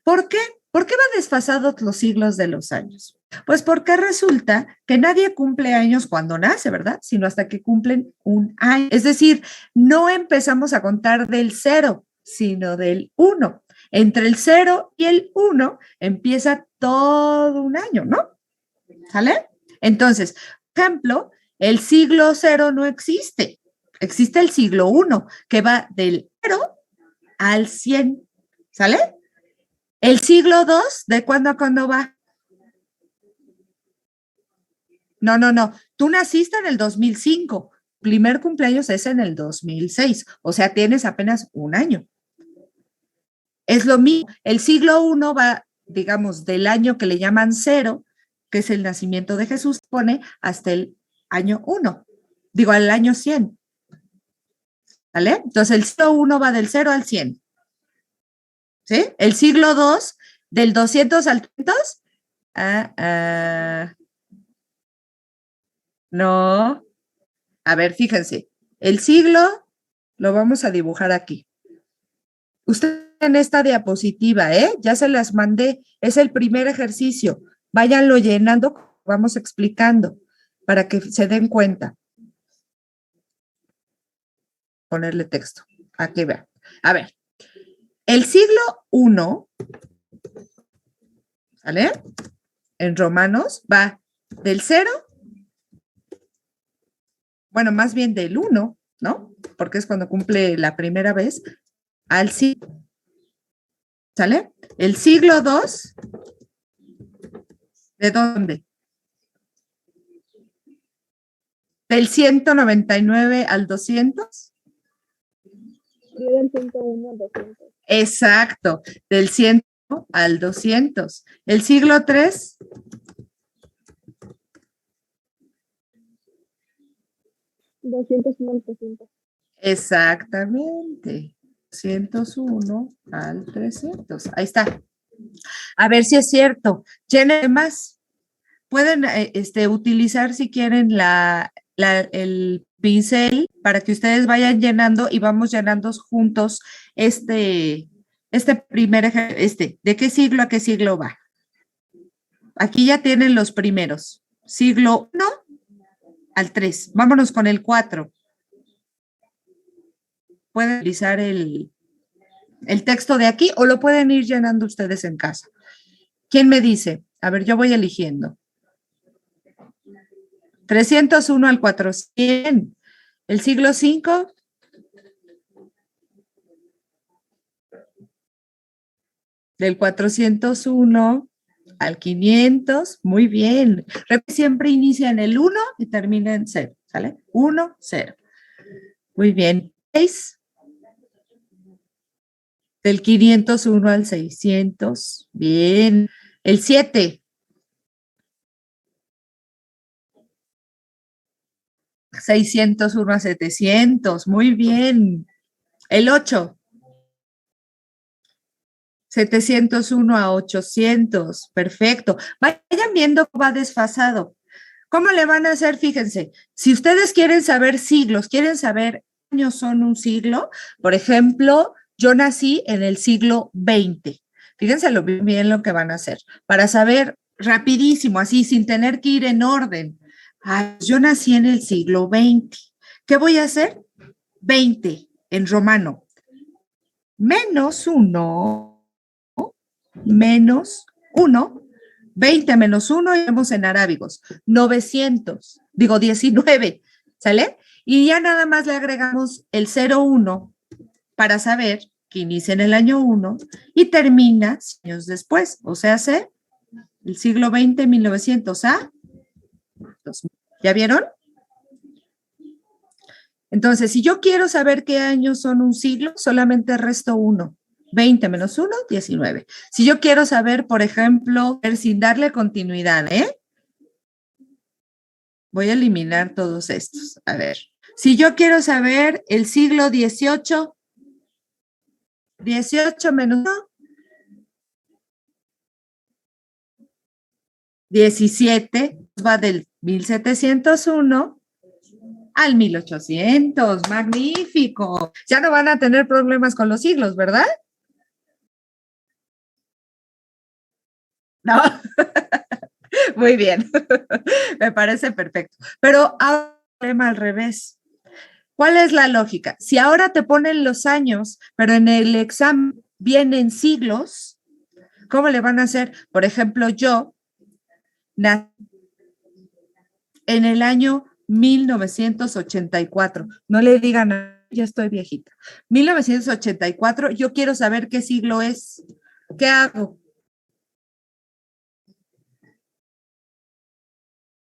A: ¿Por qué? ¿Por qué van desfasados los siglos de los años? Pues porque resulta que nadie cumple años cuando nace, ¿verdad? Sino hasta que cumplen un año. Es decir, no empezamos a contar del 0, sino del 1. Entre el 0 y el 1 empieza todo un año, ¿no? ¿Sale? Entonces, por ejemplo, el siglo 0 no existe. Existe el siglo 1, que va del 0 al 100. ¿Sale? El siglo 2, ¿de cuándo a cuándo va? No. Tú naciste en el 2005. Primer cumpleaños es en el 2006. O sea, tienes apenas un año. Es lo mismo. El siglo 1 va, digamos, del año que le llaman 0, que es el nacimiento de Jesús, pone hasta el año 1. Digo, al año 100. ¿Vale? Entonces, el siglo 1 va del 0 al 100. ¿Sí? El siglo 2, del 200 al 300. No. A ver, fíjense. El siglo lo vamos a dibujar aquí. Usted en esta diapositiva, ya se las mandé. Es el primer ejercicio. Váyanlo llenando, vamos explicando para que se den cuenta. Ponerle texto. Aquí vean. A ver, el siglo I, ¿sale? En romanos va del 0, bueno, más bien del 1, ¿no? Porque es cuando cumple la primera vez, al siglo, ¿sale? El siglo II, ¿de dónde? Del 199 al 200.
B: Del 101 al 200.
A: Exacto, del 100 al 200. El siglo III.
B: 201 al 300.
A: Exactamente. 201 al 300. Ahí está. A ver si es cierto. Llenen más. Pueden utilizar si quieren el pincel para que ustedes vayan llenando y vamos llenando juntos este primer ejercicio. ¿De qué siglo a qué siglo va? Aquí ya tienen los primeros. Siglo I al 3. Vámonos con el 4. Pueden utilizar el texto de aquí o lo pueden ir llenando ustedes en casa. ¿Quién me dice? A ver, yo voy eligiendo. 301 al 400. El siglo V. Del 401 al 500. Muy bien. Siempre inicia en el 1 y termina en 0. ¿Sale? 1, 0. Muy bien. 6. Del 501 al 600. Bien. El 7. 601 a 700. Muy bien. El 8. 701 a 800. Perfecto. Vayan viendo cómo va desfasado. ¿Cómo le van a hacer? Fíjense, si ustedes quieren saber siglos, quieren saber qué años son un siglo, por ejemplo, yo nací en el siglo XX. Fíjense bien lo que van a hacer. Para saber rapidísimo, así, sin tener que ir en orden. Yo nací en el siglo XX. ¿Qué voy a hacer? 20 en romano. Menos 1, menos 1, 20 menos 1, y vemos en arábigos, 19, ¿sale? Y ya nada más le agregamos el 01 para saber que inicia en el año 1 y termina años después, o sea, el siglo XX, 1900 a 2000. ¿Ya vieron? Entonces, si yo quiero saber qué años son un siglo, solamente resto 1. 20 menos 1, 19. Si yo quiero saber, por ejemplo, sin darle continuidad, voy a eliminar todos estos. A ver, si yo quiero saber el siglo XVIII, 18 menos 1, 17, va del 1701 al 1800. Magnífico. Ya no van a tener problemas con los siglos, ¿verdad? No. Muy bien. Me parece perfecto. Pero ahora al revés. ¿Cuál es la lógica? Si ahora te ponen los años, pero en el examen vienen siglos, ¿cómo le van a hacer? Por ejemplo, yo nací en el año 1984. No le digan, ya estoy viejita. 1984, yo quiero saber qué siglo es. ¿Qué hago?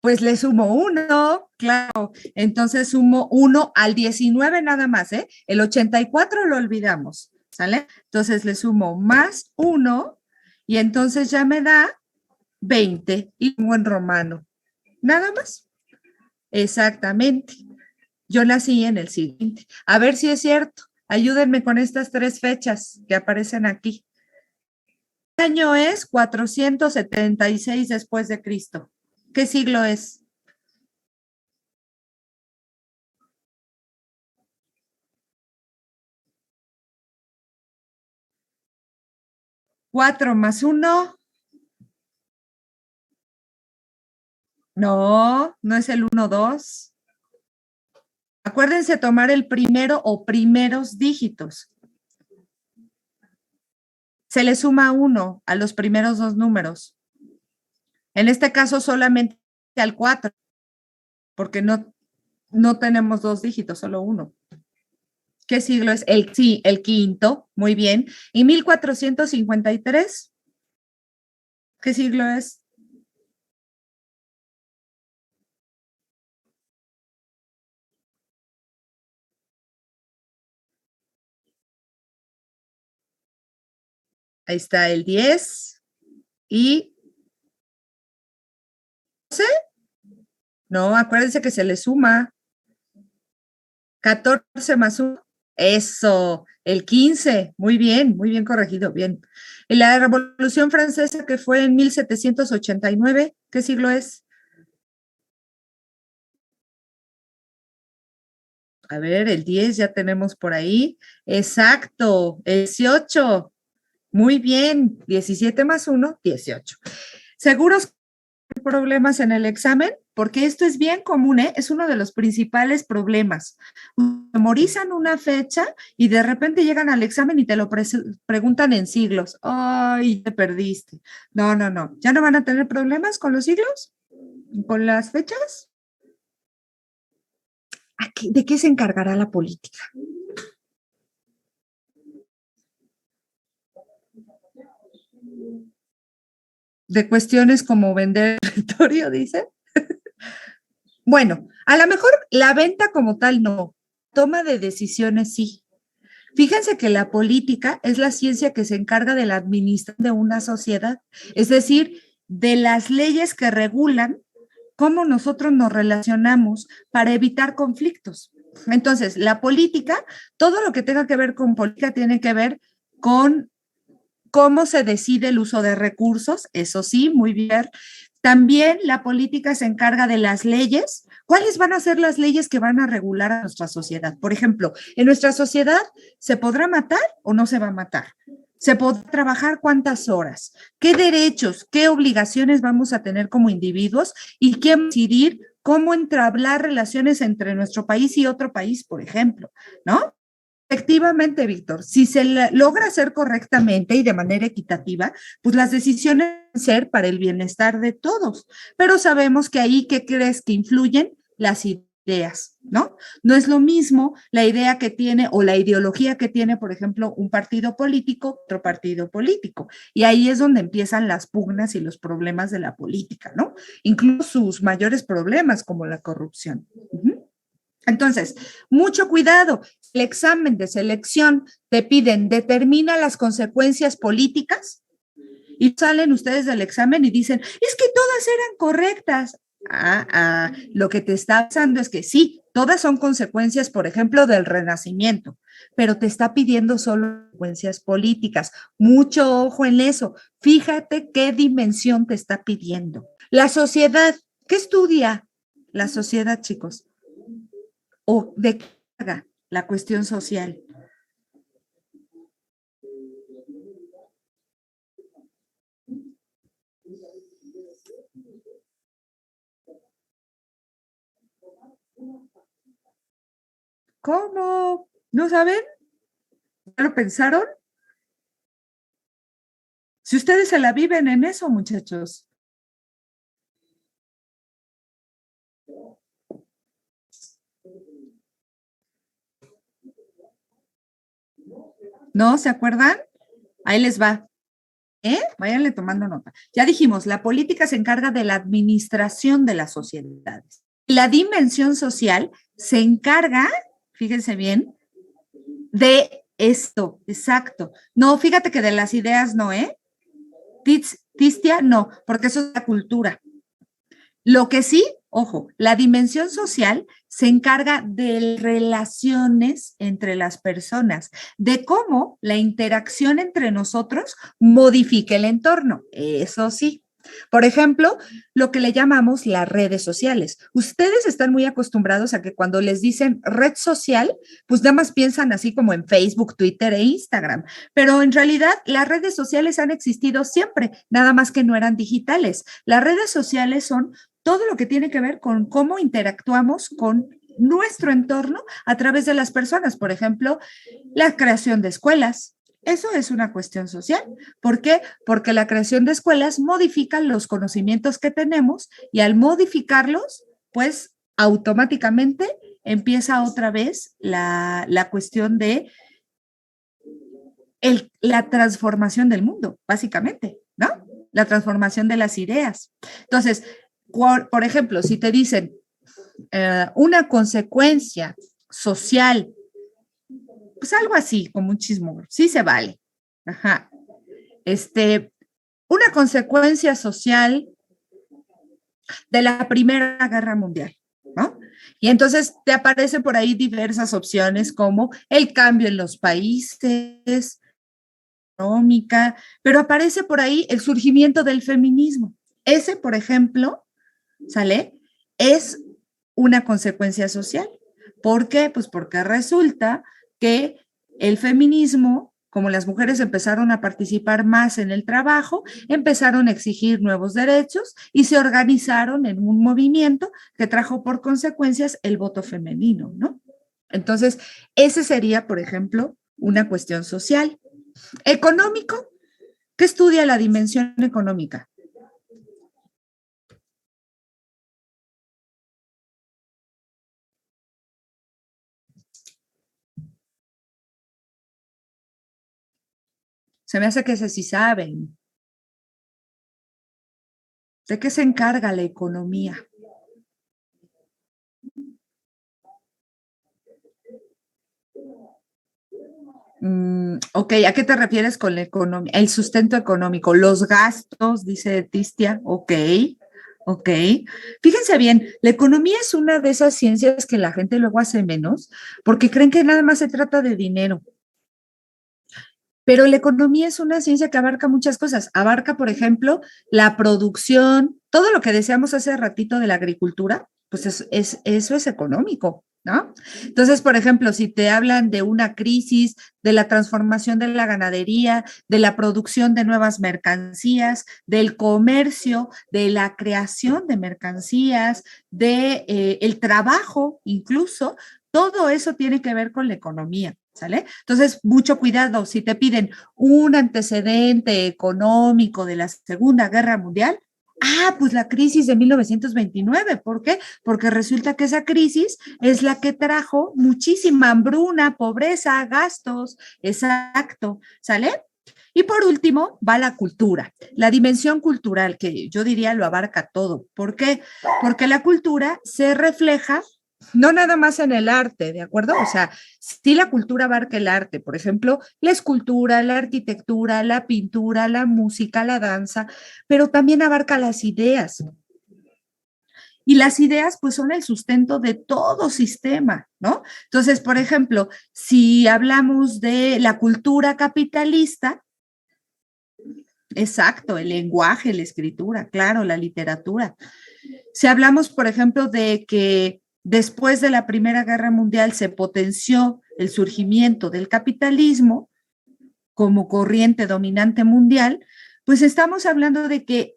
A: Pues le sumo 1, claro. Entonces sumo 1 al 19 nada más, ¿eh? El 84 lo olvidamos, ¿sale? Entonces le sumo más 1 y entonces ya me da 20 y pongo en romano. Nada más. Exactamente. Yo nací en el siguiente. A ver si es cierto. Ayúdenme con estas 3 fechas que aparecen aquí. ¿Qué año es? 476 después de Cristo. ¿Qué siglo es? 4 más 1. No, no es el 1, 2. Acuérdense tomar el primero o primeros dígitos. Se le suma 1 a los primeros dos números. En este caso solamente al 4, porque no tenemos dos dígitos, solo uno. ¿Qué siglo es? Sí, el quinto, muy bien. ¿Y 1453? ¿Qué siglo es? Ahí está el 10 y 12. No, acuérdense que se le suma 14 más 1. Eso, el 15. Muy bien corregido, bien. Y la Revolución Francesa, que fue en 1789, ¿qué siglo es? A ver, el 10 ya tenemos por ahí. Exacto, el 18. Muy bien, 17 más 1, 18. ¿Seguros que hay problemas en el examen? Porque esto es bien común, ¿eh? Es uno de los principales problemas. Memorizan una fecha y de repente llegan al examen y te lo preguntan en siglos. ¡Ay, te perdiste! No. ¿Ya no van a tener problemas con los siglos? ¿Con las fechas? ¿De qué se encargará la política? De cuestiones como vender territorio, dice. Bueno, a lo mejor la venta como tal no, toma de decisiones sí. Fíjense que la política es la ciencia que se encarga de la administración de una sociedad, es decir, de las leyes que regulan cómo nosotros nos relacionamos para evitar conflictos. Entonces, la política, todo lo que tenga que ver con política tiene que ver con cómo se decide el uso de recursos, eso sí, muy bien. También la política se encarga de las leyes. ¿Cuáles van a ser las leyes que van a regular a nuestra sociedad? Por ejemplo, en nuestra sociedad, ¿se podrá matar o no se va a matar? ¿Se podrá trabajar cuántas horas? ¿Qué derechos, qué obligaciones vamos a tener como individuos? ¿Y quién decidir cómo entablar relaciones entre nuestro país y otro país, por ejemplo? ¿No? Efectivamente, Víctor, si se logra hacer correctamente y de manera equitativa, pues las decisiones deben ser para el bienestar de todos. Pero sabemos que ahí, ¿qué crees que influyen? Las ideas, ¿no? No es lo mismo la idea que tiene o la ideología que tiene, por ejemplo, un partido político, otro partido político. Y ahí es donde empiezan las pugnas y los problemas de la política, ¿no? Incluso sus mayores problemas como la corrupción. Entonces, mucho cuidado. El examen de selección te piden, determina las consecuencias políticas y salen ustedes del examen y dicen, es que todas eran correctas. Lo que te está pasando es que sí, todas son consecuencias, por ejemplo, del Renacimiento, pero te está pidiendo solo consecuencias políticas. Mucho ojo en eso. Fíjate qué dimensión te está pidiendo. La sociedad, ¿qué estudia la sociedad, chicos? ¿O de qué haga la cuestión social? ¿Cómo? ¿No saben? ¿Ya lo pensaron? Si ustedes se la viven en eso, muchachos. ¿No se acuerdan? Ahí les va. Váyanle tomando nota. Ya dijimos, la política se encarga de la administración de las sociedades. La dimensión social se encarga, fíjense bien, de esto, exacto. No, fíjate que de las ideas no, Tistia no, porque eso es la cultura. Lo que sí, ojo, la dimensión social se encarga de relaciones entre las personas, de cómo la interacción entre nosotros modifica el entorno. Eso sí. Por ejemplo, lo que le llamamos las redes sociales. Ustedes están muy acostumbrados a que cuando les dicen red social, pues nada más piensan así como en Facebook, Twitter e Instagram, pero en realidad las redes sociales han existido siempre, nada más que no eran digitales. Las redes sociales son todo lo que tiene que ver con cómo interactuamos con nuestro entorno a través de las personas. Por ejemplo, la creación de escuelas. Eso es una cuestión social. ¿Por qué? Porque la creación de escuelas modifica los conocimientos que tenemos y al modificarlos, pues automáticamente empieza otra vez la cuestión de la transformación del mundo, básicamente, ¿no? La transformación de las ideas. Entonces, por ejemplo, si te dicen una consecuencia social, pues algo así, como un chismo, sí se vale. Ajá. Una consecuencia social de la Primera Guerra Mundial, ¿no? Y entonces te aparecen por ahí diversas opciones como el cambio en los países, económica, pero aparece por ahí el surgimiento del feminismo. Ese, por ejemplo, ¿sale? Es una consecuencia social. ¿Por qué? Pues porque resulta que el feminismo, como las mujeres empezaron a participar más en el trabajo, empezaron a exigir nuevos derechos y se organizaron en un movimiento que trajo por consecuencias el voto femenino, ¿no? Entonces, ese sería, por ejemplo, una cuestión social. Económico, ¿qué estudia la dimensión económica? Se me hace que ese sí saben. ¿De qué se encarga la economía? Ok, ¿a qué te refieres con la economía? El sustento económico, los gastos, dice Tistia, ok, ok. Fíjense bien, la economía es una de esas ciencias que la gente luego hace menos porque creen que nada más se trata de dinero. Pero la economía es una ciencia que abarca muchas cosas. Abarca, por ejemplo, la producción, todo lo que decíamos hace ratito de la agricultura, pues eso es económico, ¿no? Entonces, por ejemplo, si te hablan de una crisis, de la transformación de la ganadería, de la producción de nuevas mercancías, del comercio, de la creación de mercancías, de el trabajo incluso, todo eso tiene que ver con la economía. ¿Sale? Entonces, mucho cuidado, si te piden un antecedente económico de la Segunda Guerra Mundial, pues la crisis de 1929, ¿por qué? Porque resulta que esa crisis es la que trajo muchísima hambruna, pobreza, gastos, exacto, ¿sale? Y por último, va la cultura, la dimensión cultural, que yo diría lo abarca todo. ¿Por qué? Porque la cultura se refleja no nada más en el arte, ¿de acuerdo? O sea, sí la cultura abarca el arte, por ejemplo, la escultura, la arquitectura, la pintura, la música, la danza, pero también abarca las ideas. Y las ideas, pues, son el sustento de todo sistema, ¿no? Entonces, por ejemplo, si hablamos de la cultura capitalista, exacto, el lenguaje, la escritura, claro, la literatura. Si hablamos, por ejemplo, de que después de la Primera Guerra Mundial se potenció el surgimiento del capitalismo como corriente dominante mundial, pues estamos hablando de que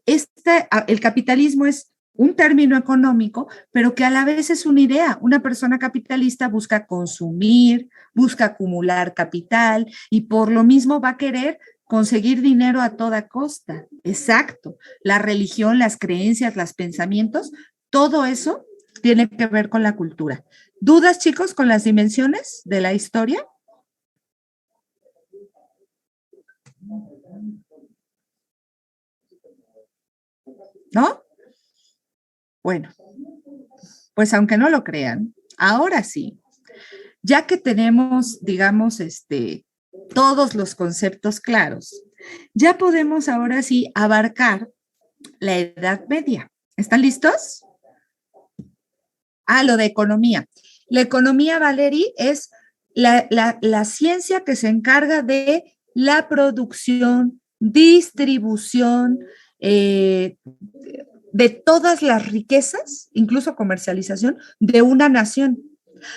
A: el capitalismo es un término económico, pero que a la vez es una idea. Una persona capitalista busca consumir, busca acumular capital y por lo mismo va a querer conseguir dinero a toda costa. Exacto. La religión, las creencias, los pensamientos, todo eso tiene que ver con la cultura. ¿Dudas, chicos, con las dimensiones de la historia? ¿No? Bueno, pues aunque no lo crean, ahora sí, ya que tenemos, digamos, todos los conceptos claros, ya podemos ahora sí abarcar la Edad Media. ¿Están listos? Lo de economía. La economía, Valerie, es la ciencia que se encarga de la producción, distribución, de todas las riquezas, incluso comercialización, de una nación.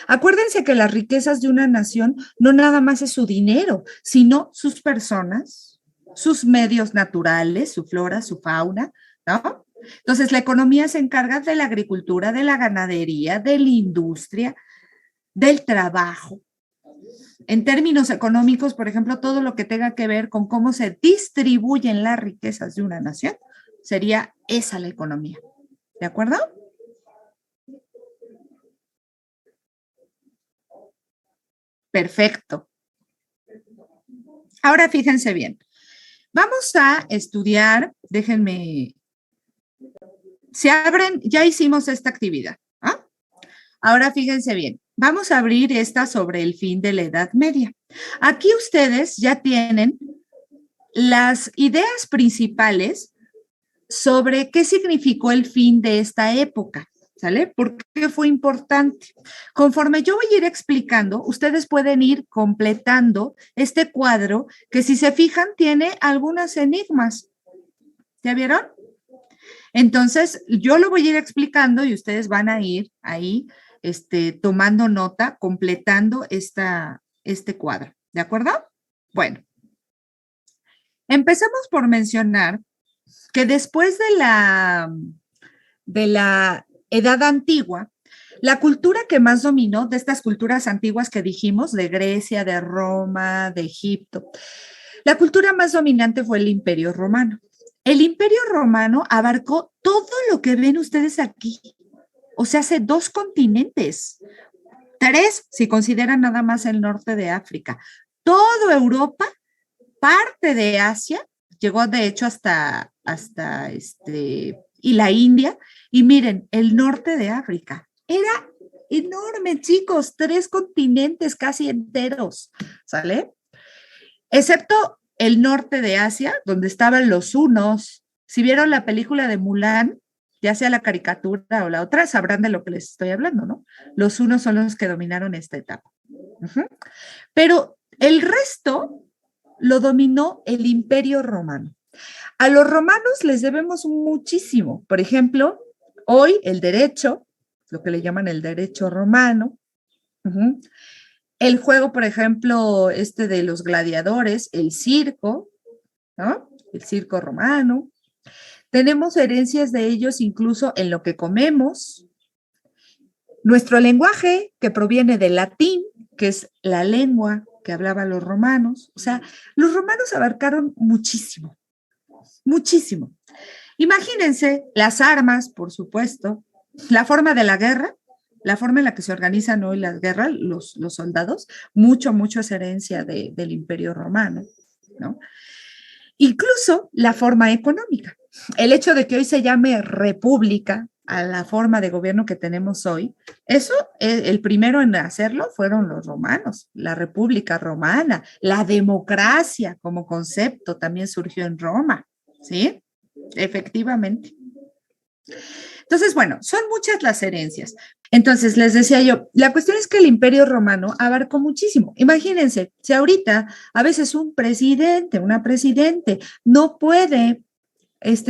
A: Acuérdense que las riquezas de una nación no nada más es su dinero, sino sus personas, sus medios naturales, su flora, su fauna, ¿no? Entonces, la economía se encarga de la agricultura, de la ganadería, de la industria, del trabajo. En términos económicos, por ejemplo, todo lo que tenga que ver con cómo se distribuyen las riquezas de una nación, sería esa la economía. ¿De acuerdo? Perfecto. Ahora fíjense bien. Vamos a estudiar, déjenme, se abren, ya hicimos esta actividad. ¿Ah? Ahora fíjense bien, vamos a abrir esta sobre el fin de la Edad Media. Aquí ustedes ya tienen las ideas principales sobre qué significó el fin de esta época, ¿sale? ¿Por qué fue importante? Conforme yo voy a ir explicando, ustedes pueden ir completando este cuadro que, si se fijan, tiene algunos enigmas. ¿Ya vieron? Entonces, yo lo voy a ir explicando y ustedes van a ir ahí tomando nota, completando este cuadro. ¿De acuerdo? Bueno, empecemos por mencionar que después de la Edad Antigua, la cultura que más dominó de estas culturas antiguas que dijimos, de Grecia, de Roma, de Egipto, la cultura más dominante fue el Imperio Romano. El Imperio Romano abarcó todo lo que ven ustedes aquí. O sea, hace 2 continentes, 3 si consideran nada más el norte de África, toda Europa, parte de Asia, llegó de hecho hasta y la India, y miren, el norte de África. Era enorme, chicos, 3 continentes casi enteros, ¿sale? Excepto el norte de Asia, donde estaban los hunos. Si vieron la película de Mulan, ya sea la caricatura o la otra, sabrán de lo que les estoy hablando, ¿no? Los hunos son los que dominaron esta etapa. Pero el resto lo dominó el Imperio Romano. A los romanos les debemos muchísimo. Por ejemplo, hoy el derecho, lo que le llaman el derecho romano, el juego, por ejemplo, de los gladiadores, el circo, ¿no? El circo romano. Tenemos herencias de ellos incluso en lo que comemos. Nuestro lenguaje, que proviene del latín, que es la lengua que hablaban los romanos. O sea, los romanos abarcaron muchísimo, muchísimo. Imagínense las armas, por supuesto, la forma de la guerra, la forma en la que se organizan hoy las guerras, los soldados, mucho es herencia del Imperio Romano, ¿no? Incluso la forma económica. El hecho de que hoy se llame república a la forma de gobierno que tenemos hoy, eso, el primero en hacerlo fueron los romanos, la República Romana, la democracia como concepto también surgió en Roma, ¿sí? Efectivamente. Entonces, bueno, son muchas las herencias. Entonces, les decía yo, la cuestión es que el Imperio Romano abarcó muchísimo. Imagínense, si ahorita a veces un presidente, una presidente no puede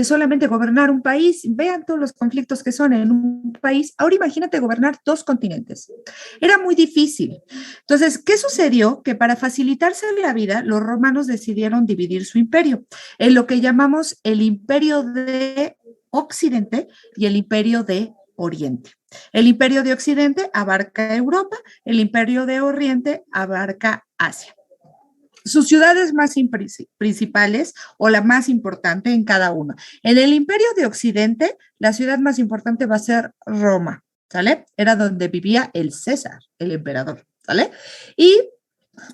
A: solamente gobernar un país, vean todos los conflictos que son en un país, ahora imagínate gobernar 2 continentes. Era muy difícil. Entonces, ¿qué sucedió? Que para facilitarse la vida, los romanos decidieron dividir su imperio en lo que llamamos el Imperio de Occidente y el Imperio de Oriente. El Imperio de Occidente abarca Europa, el Imperio de Oriente abarca Asia. Sus ciudades más principales o la más importante en cada uno. En el Imperio de Occidente, la ciudad más importante va a ser Roma, ¿sale? Era donde vivía el César, el emperador, ¿sale? Y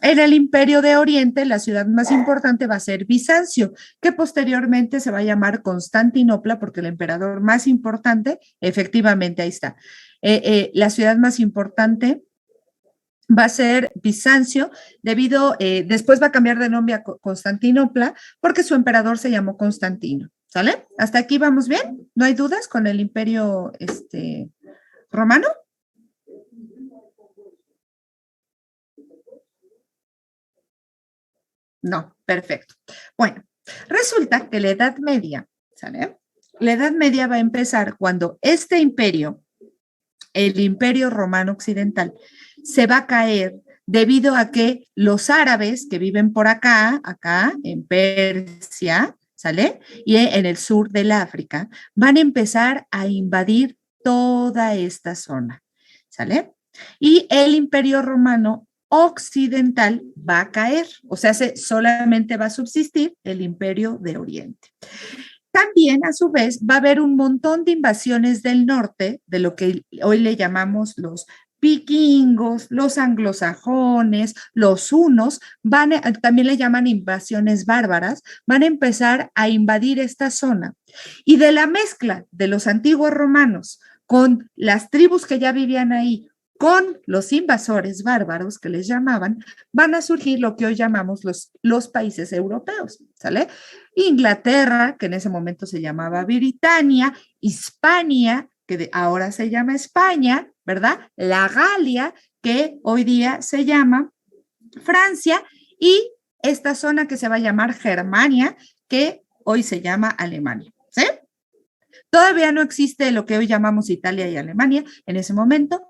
A: en el Imperio de Oriente, la ciudad más importante va a ser Bizancio, que posteriormente se va a llamar Constantinopla, porque el emperador más importante, efectivamente, ahí está. La ciudad más importante va a ser Bizancio, después va a cambiar de nombre a Constantinopla, porque su emperador se llamó Constantino, ¿sale? ¿Hasta aquí vamos bien? ¿No hay dudas con el imperio romano? No, perfecto. Bueno, resulta que la Edad Media ¿sale? La Edad Media va a empezar cuando este imperio, el Imperio Romano Occidental, se va a caer debido a que los árabes que viven por acá en Persia, ¿sale? Y en el sur del África, van a empezar a invadir toda esta zona, ¿sale? Y el Imperio Romano Occidental va a caer, o sea, solamente va a subsistir el Imperio de Oriente. También, a su vez, va a haber un montón de invasiones del norte, de lo que hoy le llamamos los vikingos, los anglosajones, los hunos, también le llaman invasiones bárbaras, van a empezar a invadir esta zona. Y de la mezcla de los antiguos romanos con las tribus que ya vivían ahí, con los invasores bárbaros que les llamaban, van a surgir lo que hoy llamamos los países europeos, ¿sale? Inglaterra, que en ese momento se llamaba Britania, Hispania, que ahora se llama España, ¿verdad? La Galia, que hoy día se llama Francia, y esta zona que se va a llamar Germania, que hoy se llama Alemania, ¿sí? Todavía no existe lo que hoy llamamos Italia y Alemania en ese momento,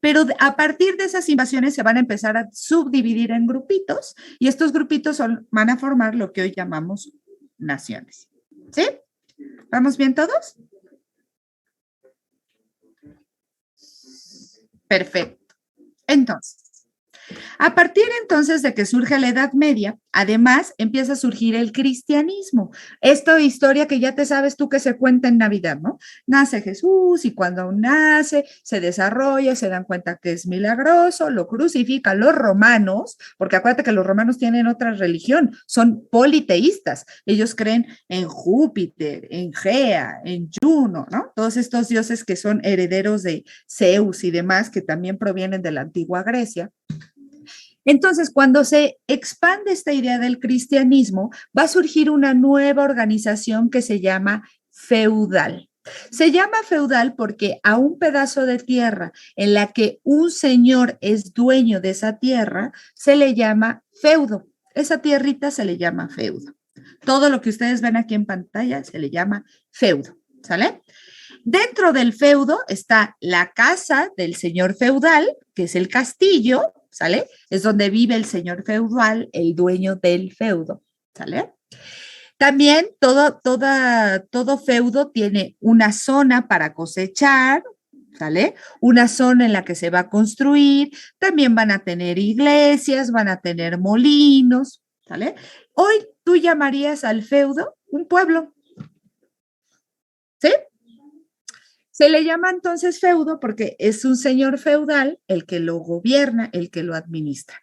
A: pero a partir de esas invasiones se van a empezar a subdividir en grupitos y estos grupitos van a formar lo que hoy llamamos naciones. ¿Sí? ¿Vamos bien todos? Perfecto. Entonces, a partir entonces de que surge la Edad Media, además empieza a surgir el cristianismo. Esta historia que ya te sabes tú que se cuenta en Navidad, ¿no? Nace Jesús y cuando nace, se desarrolla, se dan cuenta que es milagroso, lo crucifican los romanos, porque acuérdate que los romanos tienen otra religión, son politeístas. Ellos creen en Júpiter, en Gea, en Juno, ¿no? Todos estos dioses que son herederos de Zeus y demás, que también provienen de la antigua Grecia. Entonces, cuando se expande esta idea del cristianismo, va a surgir una nueva organización que se llama feudal. Se llama feudal porque a un pedazo de tierra en la que un señor es dueño de esa tierra, se le llama feudo. Esa tierrita se le llama feudo. Todo lo que ustedes ven aquí en pantalla se le llama feudo, ¿sale? Dentro del feudo está la casa del señor feudal, que es el castillo, ¿sale? Es donde vive el señor feudal, el dueño del feudo, ¿sale? También todo feudo tiene una zona para cosechar, ¿sale? Una zona en la que se va a construir, también van a tener iglesias, van a tener molinos, ¿sale? Hoy tú llamarías al feudo un pueblo, ¿sí? Se le llama entonces feudo porque es un señor feudal el que lo gobierna, el que lo administra.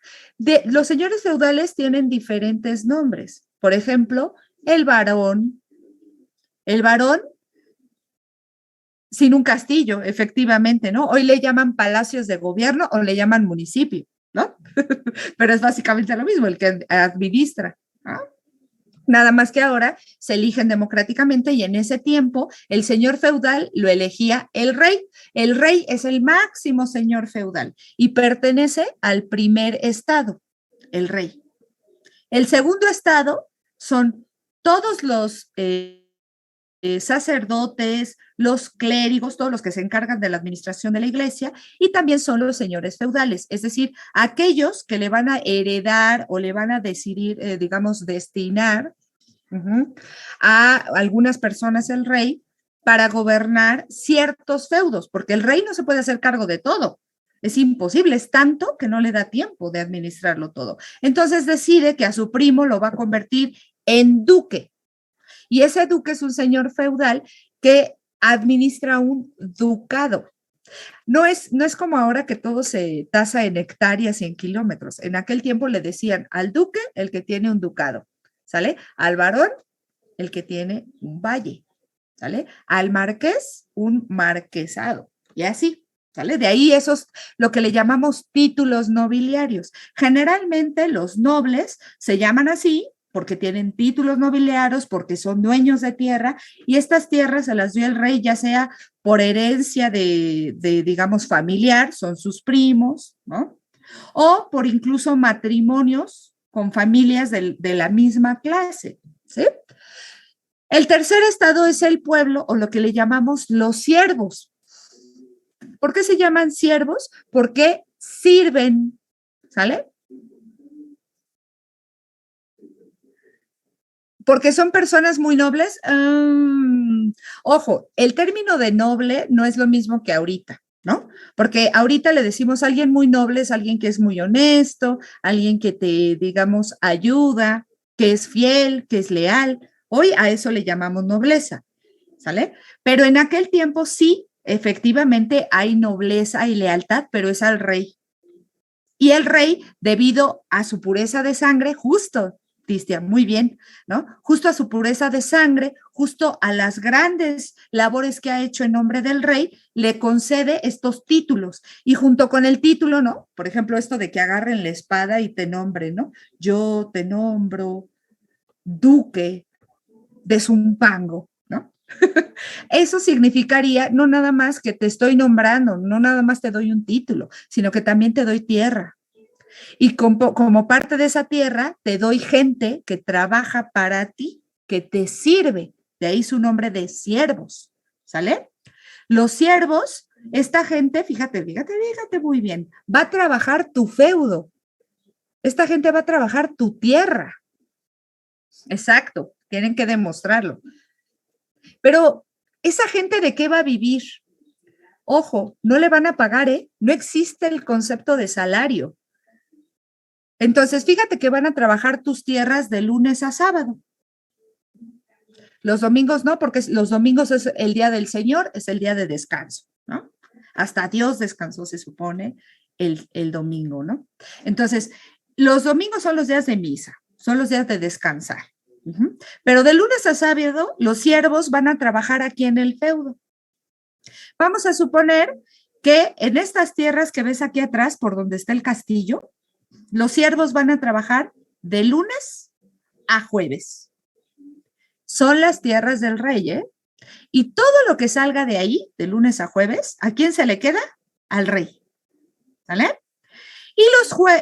A: Los señores feudales tienen diferentes nombres. Por ejemplo, el varón sin un castillo, efectivamente, ¿no? Hoy le llaman palacios de gobierno o le llaman municipio, ¿no? Pero es básicamente lo mismo, el que administra, ¿no? Nada más que ahora se eligen democráticamente y en ese tiempo el señor feudal lo elegía el rey. El rey es el máximo señor feudal y pertenece al primer estado, el rey. El segundo estado son todos los sacerdotes, los clérigos, todos los que se encargan de la administración de la iglesia, y también son los señores feudales, es decir, aquellos que le van a heredar o le van a decidir, digamos, destinar a algunas personas el rey para gobernar ciertos feudos, porque el rey no se puede hacer cargo de todo. Es imposible, es tanto que no le da tiempo de administrarlo todo. Entonces decide que a su primo lo va a convertir en duque. Y ese duque es un señor feudal que administra un ducado. No es como ahora que todo se tasa en hectáreas y en kilómetros. En aquel tiempo le decían al duque el que tiene un ducado, ¿sale? Al varón el que tiene un valle, ¿sale? Al marqués un marquesado y así. ¿Sale? De ahí esos, lo que le llamamos títulos nobiliarios. Generalmente los nobles se llaman así porque tienen títulos nobiliarios, porque son dueños de tierra, y estas tierras se las dio el rey, ya sea por herencia digamos, familiar, son sus primos, ¿no? O por incluso matrimonios con familias de la misma clase, ¿sí? El tercer estado es el pueblo o lo que le llamamos los siervos. ¿Por qué se llaman siervos? Porque sirven, ¿sale? Porque son personas muy nobles. Ojo, el término de noble no es lo mismo que ahorita, ¿no? Porque ahorita le decimos a alguien muy noble, es alguien que es muy honesto, alguien que te, digamos, ayuda, que es fiel, que es leal. Hoy a eso le llamamos nobleza, ¿sale? Pero en aquel tiempo sí, efectivamente hay nobleza y lealtad, pero es al rey. Y el rey, debido a su pureza de sangre, justo, Cristian, muy bien, ¿no? Justo a su pureza de sangre, justo a las grandes labores que ha hecho en nombre del rey, le concede estos títulos. Y junto con el título, ¿no? Por ejemplo, esto de que agarren la espada y te nombren, ¿no? Yo te nombro duque de Zumpango, ¿no? Eso significaría no nada más que te estoy nombrando, no nada más te doy un título, sino que también te doy tierra. Y como parte de esa tierra, te doy gente que trabaja para ti, que te sirve. De ahí su nombre de siervos, ¿sale? Los siervos, esta gente, fíjate muy bien, va a trabajar tu feudo. Esta gente va a trabajar tu tierra. Exacto, tienen que demostrarlo. Pero, ¿esa gente de qué va a vivir? Ojo, no le van a pagar, ¿eh? No existe el concepto de salario. Entonces, fíjate que van a trabajar tus tierras de lunes a sábado. Los domingos no, porque los domingos es el día del Señor, es el día de descanso, ¿no? Hasta Dios descansó, se supone, el domingo, ¿no? Entonces, los domingos son los días de misa, son los días de descansar. Pero de lunes a sábado, los siervos van a trabajar aquí en el feudo. Vamos a suponer que en estas tierras que ves aquí atrás, por donde está el castillo, los siervos van a trabajar de lunes a jueves. Son las tierras del rey, ¿eh? Y todo lo que salga de ahí, de lunes a jueves, ¿a quién se le queda? Al rey. ¿Vale? Y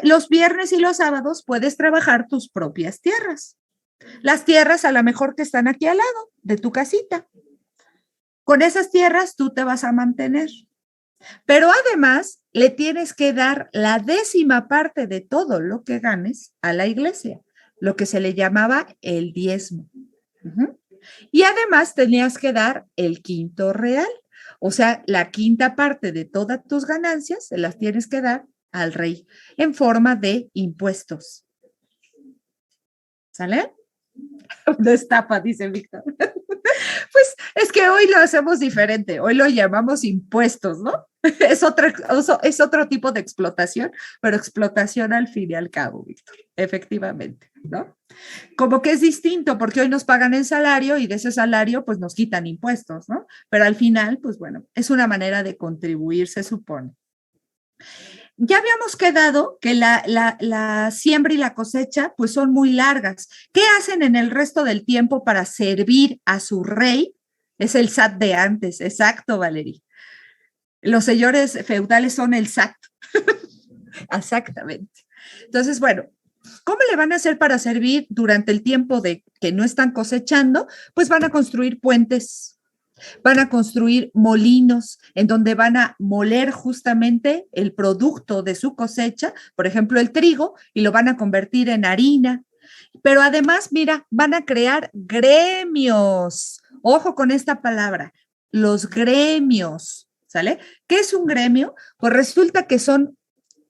A: los viernes y los sábados puedes trabajar tus propias tierras. Las tierras a lo mejor que están aquí al lado de tu casita. Con esas tierras tú te vas a mantener. Pero además le tienes que dar la 10ª parte de todo lo que ganes a la iglesia, lo que se le llamaba el diezmo. Y además tenías que dar el quinto real, o sea, la 5ª parte de todas tus ganancias se las tienes que dar al rey en forma de impuestos. ¿Sale? Destapa, dice Víctor. Pues es que hoy lo hacemos diferente, hoy lo llamamos impuestos, ¿no? Es otro tipo de explotación, pero explotación al fin y al cabo, Víctor, efectivamente, ¿no? Como que es distinto porque hoy nos pagan el salario y de ese salario pues nos quitan impuestos, ¿no? Pero al final, pues bueno, es una manera de contribuir, se supone. Ya habíamos quedado que la siembra y la cosecha pues son muy largas. ¿Qué hacen en el resto del tiempo para servir a su rey? Es el SAT de antes, exacto, Valerie. Los señores feudales son el SAT. Exactamente. Entonces, bueno, ¿cómo le van a hacer para servir durante el tiempo de que no están cosechando? Pues van a construir puentes. Van a construir molinos en donde van a moler justamente el producto de su cosecha, por ejemplo, el trigo, y lo van a convertir en harina. Pero además, mira, van a crear gremios. Ojo con esta palabra, los gremios, ¿sale? ¿Qué es un gremio? Pues resulta que son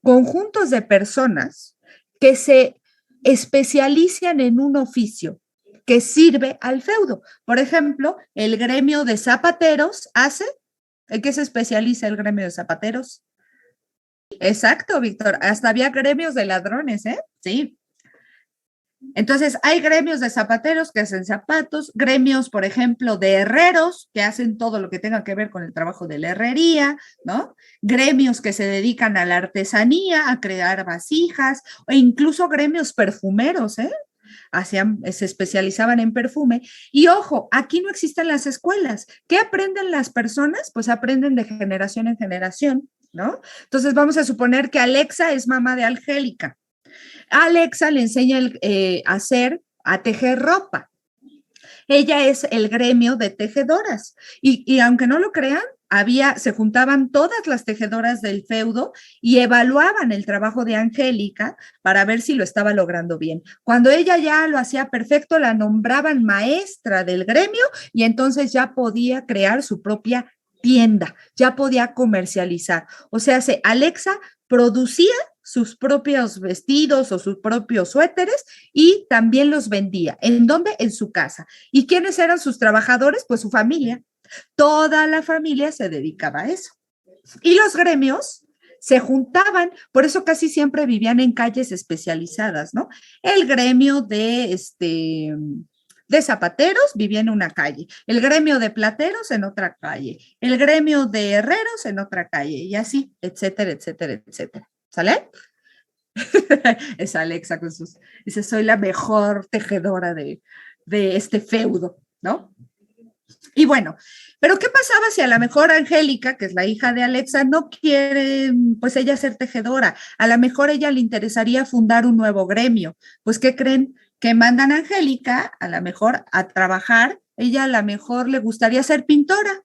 A: conjuntos de personas que se especializan en un oficio que sirve al feudo. Por ejemplo, el gremio de zapateros hace, ¿en qué se especializa el gremio de zapateros? Exacto, Víctor, hasta había gremios de ladrones, ¿eh? Sí. Entonces, hay gremios de zapateros que hacen zapatos, gremios, por ejemplo, de herreros que hacen todo lo que tenga que ver con el trabajo de la herrería, ¿no? Gremios que se dedican a la artesanía, a crear vasijas, o incluso gremios perfumeros, ¿eh? Se especializaban en perfume. Y ojo, aquí no existen las escuelas. ¿Qué aprenden las personas? Pues aprenden de generación en generación, ¿no? Entonces vamos a suponer que Alexa es mamá de Angélica. A Alexa le enseña a tejer ropa. Ella es el gremio de tejedoras y aunque no lo crean, se juntaban todas las tejedoras del feudo y evaluaban el trabajo de Angélica para ver si lo estaba logrando bien. Cuando ella ya lo hacía perfecto, la nombraban maestra del gremio y entonces ya podía crear su propia tienda, ya podía comercializar. O sea, Alexa producía sus propios vestidos o sus propios suéteres y también los vendía. ¿En dónde? En su casa. ¿Y quiénes eran sus trabajadores? Pues su familia. Toda la familia se dedicaba a eso. Y los gremios se juntaban, por eso casi siempre vivían en calles especializadas, ¿no? El gremio de zapateros vivía en una calle, el gremio de plateros en otra calle, el gremio de herreros en otra calle, y así, etcétera, etcétera, etcétera. ¿Sale? Es Alexa con sus... Dice, soy la mejor tejedora de este feudo, ¿no? Y bueno, pero ¿qué pasaba si a lo mejor Angélica, que es la hija de Alexa, no quiere, pues ella ser tejedora? A lo mejor ella le interesaría fundar un nuevo gremio. Pues, ¿qué creen? Que mandan a Angélica, a lo mejor, a trabajar. Ella a lo mejor le gustaría ser pintora,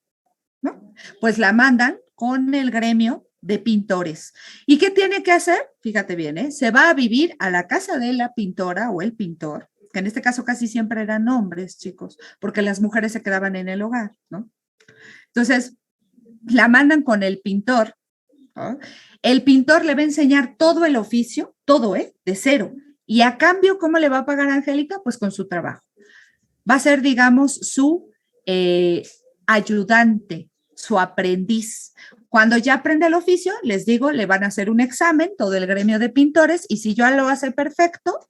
A: ¿no? Pues la mandan con el gremio de pintores. ¿Y qué tiene que hacer? Fíjate bien, ¿eh? Se va a vivir a la casa de la pintora o el pintor, que en este caso casi siempre eran hombres, chicos, porque las mujeres se quedaban en el hogar, ¿no? Entonces, la mandan con el pintor, ¿no? El pintor le va a enseñar todo el oficio, todo, de cero. Y a cambio, ¿cómo le va a pagar a Angélica? Pues con su trabajo. Va a ser, digamos, su ayudante, su aprendiz. Cuando ya aprende el oficio, les digo, le van a hacer un examen, todo el gremio de pintores, y si ya lo hace perfecto,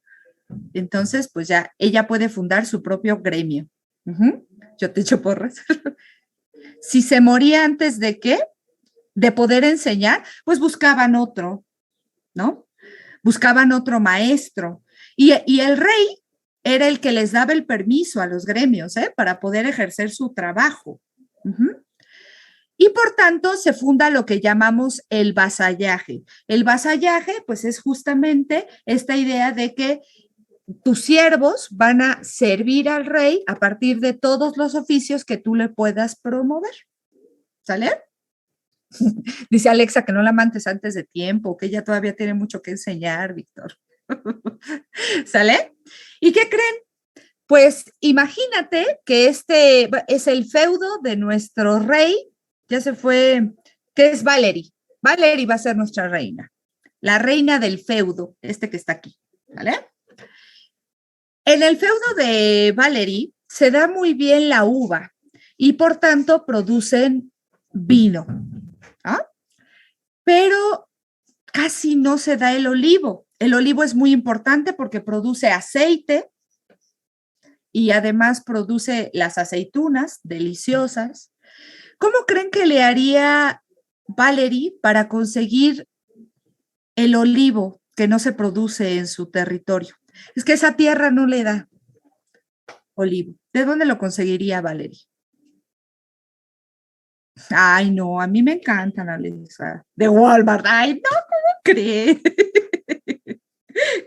A: entonces, pues ya ella puede fundar su propio gremio. Yo te echo porras. Si se moría antes de qué, de poder enseñar, pues buscaban otro, ¿no? Buscaban otro maestro. Y el rey era el que les daba el permiso a los gremios, para poder ejercer su trabajo. Y por tanto se funda lo que llamamos el vasallaje. El vasallaje, pues es justamente esta idea de que tus siervos van a servir al rey a partir de todos los oficios que tú le puedas promover. ¿Sale? Dice Alexa que no la mandes antes de tiempo, que ella todavía tiene mucho que enseñar, Víctor. ¿Sale? ¿Y qué creen? Pues imagínate que este es el feudo de nuestro rey, ya se fue, que es Valerie. Valerie va a ser nuestra reina, la reina del feudo, que está aquí, ¿vale? En el feudo de Valerie se da muy bien la uva y por tanto producen vino, ¿ah? Pero casi no se da el olivo. El olivo es muy importante porque produce aceite y además produce las aceitunas deliciosas. ¿Cómo creen que le haría Valerie para conseguir el olivo que no se produce en su territorio? Es que esa tierra no le da olivo. ¿De dónde lo conseguiría Valerie? Ay, no, a mí me encantan, Alexa. De Walmart. Ay, no, ¿cómo creen?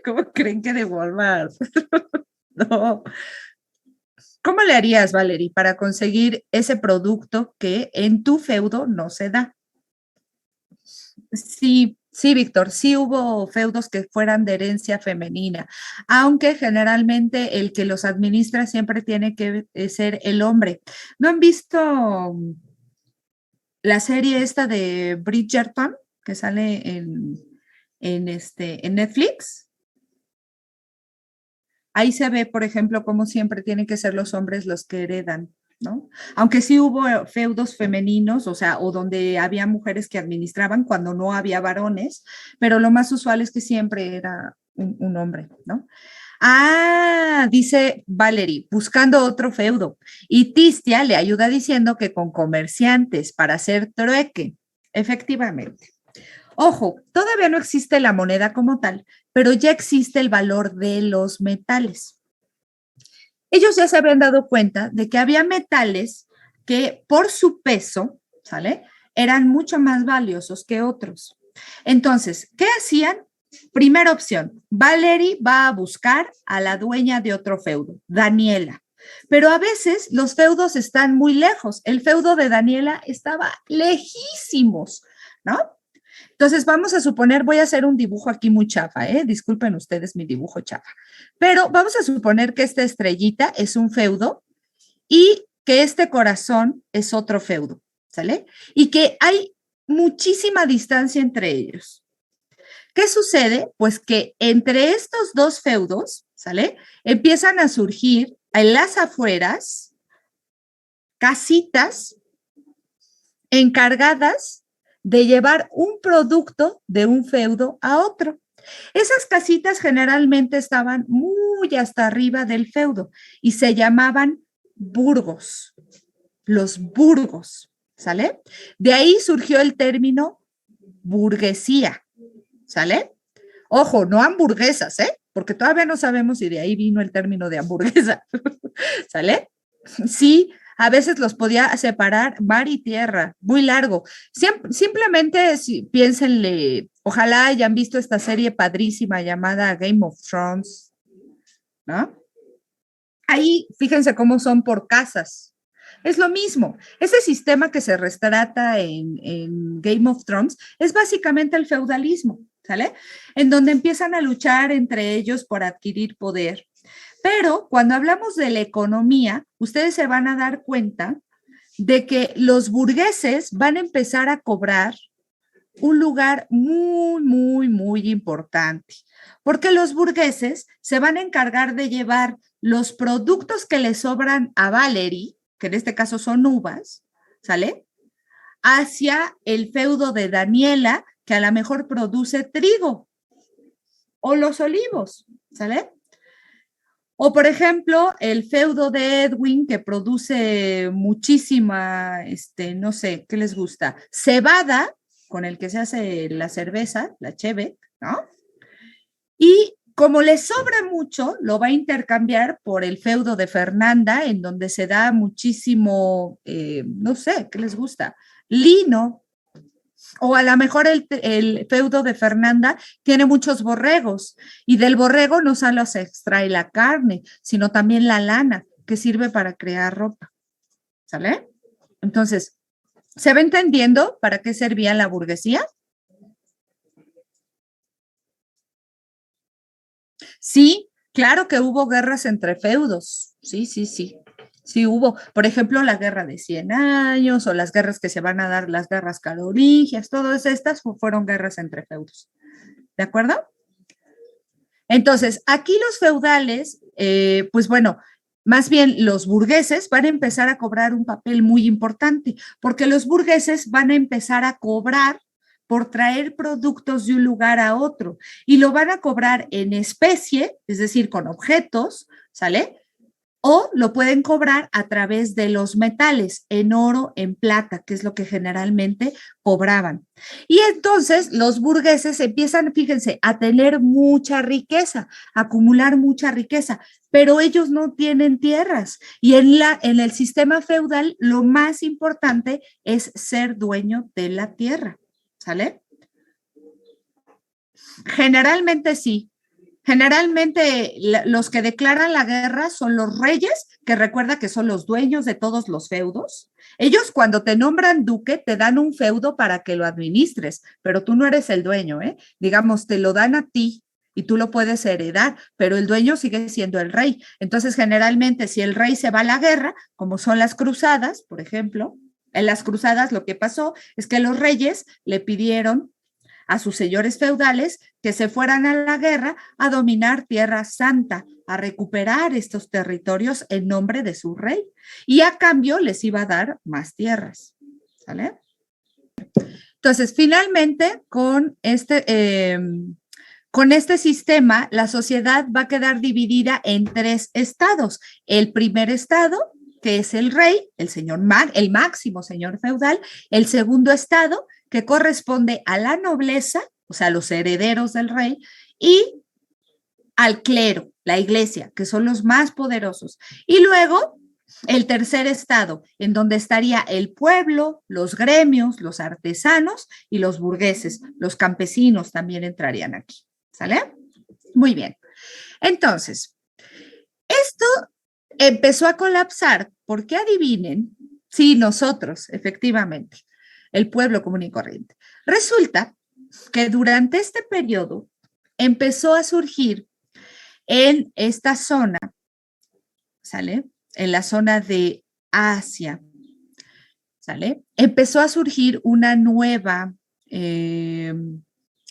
A: ¿Cómo creen que de Walmart? No. ¿Cómo le harías, Valerie, para conseguir ese producto que en tu feudo no se da? Sí, sí, Víctor, sí hubo feudos que fueran de herencia femenina, aunque generalmente el que los administra siempre tiene que ser el hombre. ¿No han visto la serie esta de Bridgerton que sale en Netflix? Ahí se ve, por ejemplo, cómo siempre tienen que ser los hombres los que heredan, ¿no? Aunque sí hubo feudos femeninos, o sea, o donde había mujeres que administraban cuando no había varones, pero lo más usual es que siempre era un hombre, ¿no? Ah, dice Valerie, buscando otro feudo. Y Tistia le ayuda diciendo que con comerciantes para hacer trueque. Efectivamente. Ojo, todavía no existe la moneda como tal, pero ya existe el valor de los metales. Ellos ya se habían dado cuenta de que había metales que por su peso, ¿sale? Eran mucho más valiosos que otros. Entonces, ¿qué hacían? Primera opción, Valerie va a buscar a la dueña de otro feudo, Daniela. Pero a veces los feudos están muy lejos. El feudo de Daniela estaba lejísimos, ¿no? Entonces vamos a suponer, voy a hacer un dibujo aquí muy chafa, disculpen ustedes mi dibujo chafa, pero vamos a suponer que esta estrellita es un feudo y que este corazón es otro feudo, ¿sale? Y que hay muchísima distancia entre ellos. ¿Qué sucede? Pues que entre estos dos feudos, ¿sale? Empiezan a surgir en las afueras casitas encargadas de llevar un producto de un feudo a otro. Esas casitas generalmente estaban muy hasta arriba del feudo y se llamaban burgos, los burgos, ¿sale? De ahí surgió el término burguesía, ¿sale? Ojo, no hamburguesas, porque todavía no sabemos si de ahí vino el término de hamburguesa, ¿sale? Sí, a veces los podía separar mar y tierra, muy largo. Simplemente piénsenle, ojalá hayan visto esta serie padrísima llamada Game of Thrones, ¿no? Ahí, fíjense cómo son por casas. Es lo mismo. Ese sistema que se retrata en Game of Thrones es básicamente el feudalismo, ¿sale? En donde empiezan a luchar entre ellos por adquirir poder. Pero cuando hablamos de la economía, ustedes se van a dar cuenta de que los burgueses van a empezar a cobrar un lugar muy, muy, muy importante, porque los burgueses se van a encargar de llevar los productos que le sobran a Valerie, que en este caso son uvas, ¿sale? Hacia el feudo de Daniela, que a lo mejor produce trigo o los olivos, ¿sale? O, por ejemplo, el feudo de Edwin, que produce muchísima, no sé, ¿qué les gusta? Cebada, con el que se hace la cerveza, la cheve, ¿no? Y como le sobra mucho, lo va a intercambiar por el feudo de Fernanda, en donde se da muchísimo, no sé, ¿qué les gusta? Lino. O a lo mejor el feudo de Fernanda tiene muchos borregos y del borrego no solo se extrae la carne, sino también la lana que sirve para crear ropa. ¿Sale? Entonces, ¿se va entendiendo para qué servía la burguesía? Sí, claro que hubo guerras entre feudos. Sí, sí, sí. Sí hubo, por ejemplo, la guerra de 100 años o las guerras que se van a dar, las guerras carolingias, todas estas fueron guerras entre feudos. ¿De acuerdo? Entonces, aquí los feudales, pues bueno, más bien los burgueses van a empezar a cobrar un papel muy importante, porque los burgueses van a empezar a cobrar por traer productos de un lugar a otro y lo van a cobrar en especie, es decir, con objetos, ¿sale? O lo pueden cobrar a través de los metales, en oro, en plata, que es lo que generalmente cobraban. Y entonces los burgueses empiezan, fíjense, a tener mucha riqueza, a acumular mucha riqueza, pero ellos no tienen tierras. Y en el sistema feudal lo más importante es ser dueño de la tierra, ¿sale? Generalmente sí. Generalmente los que declaran la guerra son los reyes, que recuerda que son los dueños de todos los feudos. Ellos cuando te nombran duque te dan un feudo para que lo administres, pero tú no eres el dueño, ¿eh? Digamos, te lo dan a ti y tú lo puedes heredar, pero el dueño sigue siendo el rey. Entonces, generalmente, si el rey se va a la guerra, como son las cruzadas, por ejemplo, en las cruzadas lo que pasó es que los reyes le pidieron a sus señores feudales que se fueran a la guerra a dominar Tierra Santa, a recuperar estos territorios en nombre de su rey. Y a cambio les iba a dar más tierras. ¿Sale? Entonces, finalmente, con este sistema, la sociedad va a quedar dividida en 3 estados. El primer estado, que es el rey, el máximo señor feudal. El segundo estado, que corresponde a la nobleza, o sea, los herederos del rey, y al clero, la iglesia, que son los más poderosos. Y luego, el tercer estado, en donde estaría el pueblo, los gremios, los artesanos y los burgueses, los campesinos también entrarían aquí. ¿Sale? Muy bien. Entonces, esto empezó a colapsar porque adivinen, sí, nosotros, efectivamente, el pueblo común y corriente. Resulta que durante este periodo empezó a surgir en esta zona, ¿sale? En la zona de Asia, ¿sale? Empezó a surgir una nueva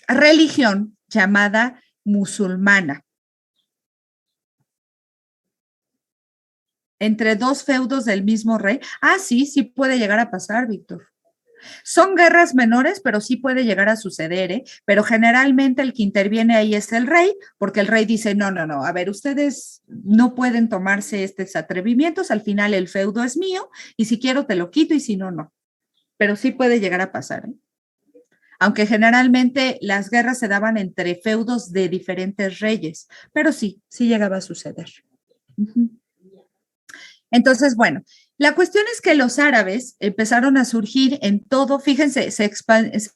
A: religión llamada musulmana, entre dos feudos del mismo rey. Ah, sí, sí puede llegar a pasar, Víctor. Son guerras menores, pero sí puede llegar a suceder, ¿eh? Pero generalmente el que interviene ahí es el rey, porque el rey dice, no, no, no, a ver, ustedes no pueden tomarse estos atrevimientos, al final el feudo es mío, y si quiero te lo quito, y si no, no. Pero sí puede llegar a pasar, ¿eh? Aunque generalmente las guerras se daban entre feudos de diferentes reyes, pero sí, sí llegaba a suceder. Uh-huh. Entonces, bueno, la cuestión es que los árabes empezaron a surgir en todo, fíjense, se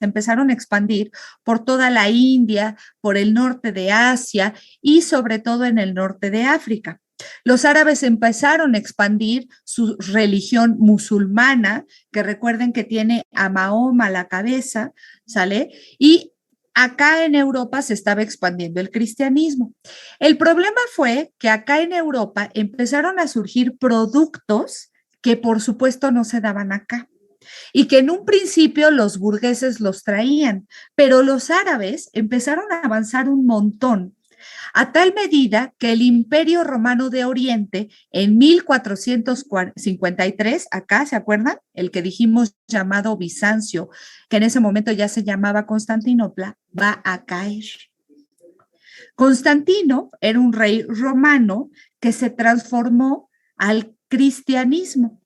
A: empezaron a expandir por toda la India, por el norte de Asia y sobre todo en el norte de África. Los árabes empezaron a expandir su religión musulmana, que recuerden que tiene a Mahoma a la cabeza, ¿sale? Y acá en Europa se estaba expandiendo el cristianismo. El problema fue que acá en Europa empezaron a surgir productos que por supuesto no se daban acá y que en un principio los burgueses los traían, pero los árabes empezaron a avanzar un montón, a tal medida que el Imperio Romano de Oriente en 1453, acá, ¿se acuerdan? El que dijimos llamado Bizancio, que en ese momento ya se llamaba Constantinopla, va a caer. Constantino era un rey romano que se transformó al cristianismo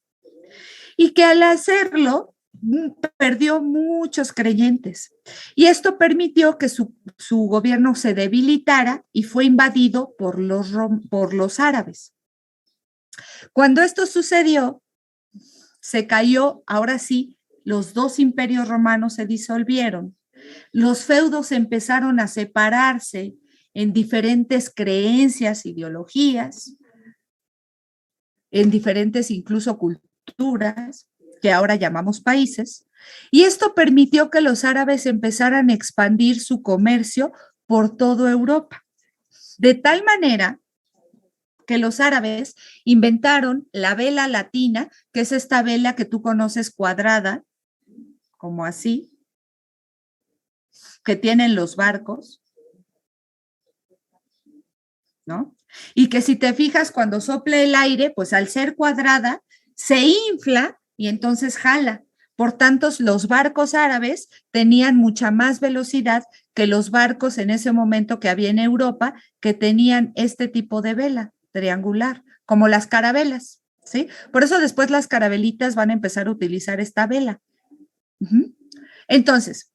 A: y que al hacerlo perdió muchos creyentes. Y esto permitió que su gobierno se debilitara y fue invadido por los árabes. Cuando esto sucedió, se cayó, ahora sí, los dos imperios romanos se disolvieron. Los feudos empezaron a separarse en diferentes creencias, ideologías, en diferentes incluso culturas, que ahora llamamos países, y esto permitió que los árabes empezaran a expandir su comercio por toda Europa, de tal manera que los árabes inventaron la vela latina, que es esta vela que tú conoces cuadrada, como así, que tienen los barcos, ¿no? Y que si te fijas, cuando sople el aire, pues al ser cuadrada, se infla y entonces jala. Por tanto, los barcos árabes tenían mucha más velocidad que los barcos en ese momento que había en Europa, que tenían este tipo de vela triangular, como las carabelas, ¿sí? Por eso después las carabelitas van a empezar a utilizar esta vela. Uh-huh. Entonces,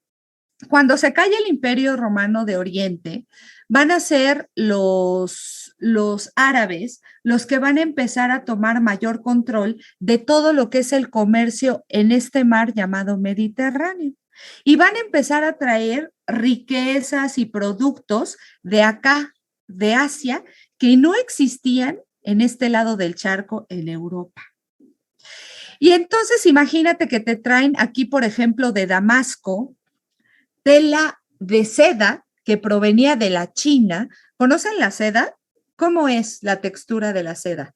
A: cuando se cae el Imperio Romano de Oriente, van a ser los árabes los que van a empezar a tomar mayor control de todo lo que es el comercio en este mar llamado Mediterráneo. Y van a empezar a traer riquezas y productos de acá, de Asia, que no existían en este lado del charco en Europa. Y entonces imagínate que te traen aquí, por ejemplo, de Damasco, tela de seda que provenía de la China. ¿Conocen la seda? ¿Cómo es la textura de la seda?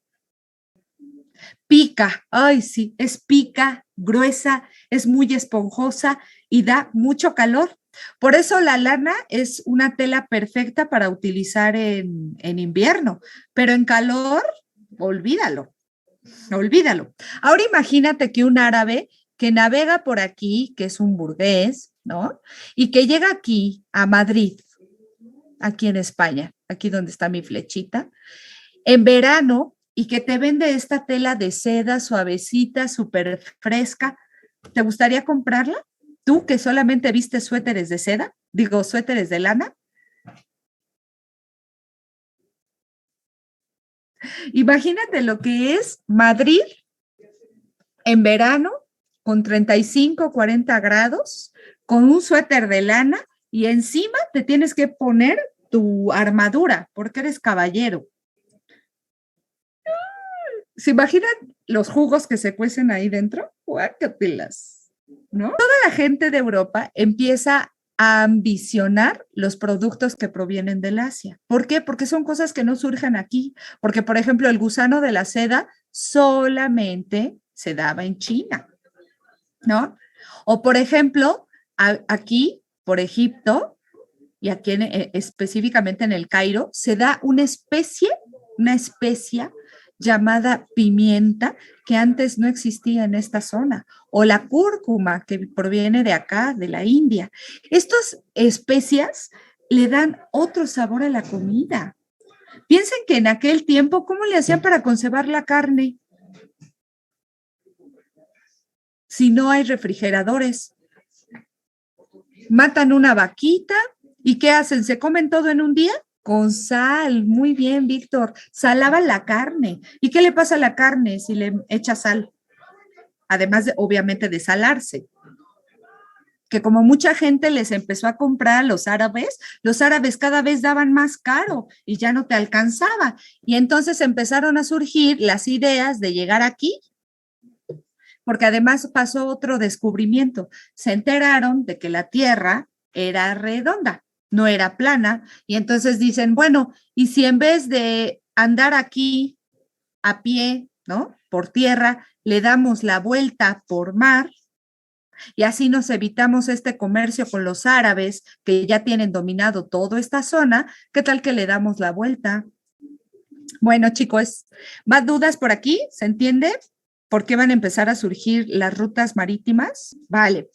A: Pica, ay sí, es pica, gruesa, es muy esponjosa y da mucho calor. Por eso la lana es una tela perfecta para utilizar en invierno, pero en calor, olvídalo, olvídalo. Ahora imagínate que un árabe que navega por aquí, que es un burgués, ¿no? Y que llega aquí a Madrid, aquí en España, aquí donde está mi flechita, en verano y que te vende esta tela de seda suavecita, súper fresca. ¿Te gustaría comprarla? Tú que solamente viste suéteres de seda, digo, suéteres de lana. Imagínate lo que es Madrid en verano con 35, 40 grados, con un suéter de lana y encima te tienes que poner tu armadura porque eres caballero. ¿Se imaginan los jugos que se cuecen ahí dentro? Guácatelas, ¿no? Toda la gente de Europa empieza a ambicionar los productos que provienen del Asia. ¿Por qué? Porque son cosas que no surgen aquí. Porque, por ejemplo, el gusano de la seda solamente se daba en China, ¿no? O, por ejemplo, aquí, por Egipto, y aquí específicamente en el Cairo, se da una especia llamada pimienta que antes no existía en esta zona, o la cúrcuma que proviene de acá, de la India. Estas especias le dan otro sabor a la comida. Piensen que en aquel tiempo, ¿cómo le hacían para conservar la carne? Si no hay refrigeradores. Matan una vaquita y ¿qué hacen? ¿Se comen todo en un día? Con sal, muy bien, Víctor. Salaban la carne. ¿Y qué le pasa a la carne si le echa sal? Además, obviamente, de salarse. Que como mucha gente les empezó a comprar a los árabes cada vez daban más caro y ya no te alcanzaba. Y entonces empezaron a surgir las ideas de llegar aquí, porque además pasó otro descubrimiento. Se enteraron de que la Tierra era redonda, no era plana, y entonces dicen, bueno, ¿y si en vez de andar aquí a pie, ¿no? Por tierra, le damos la vuelta por mar y así nos evitamos este comercio con los árabes que ya tienen dominado toda esta zona? ¿Qué tal que le damos la vuelta? Bueno, chicos, ¿más dudas por aquí? ¿Se entiende? ¿Por qué van a empezar a surgir las rutas marítimas? Vale.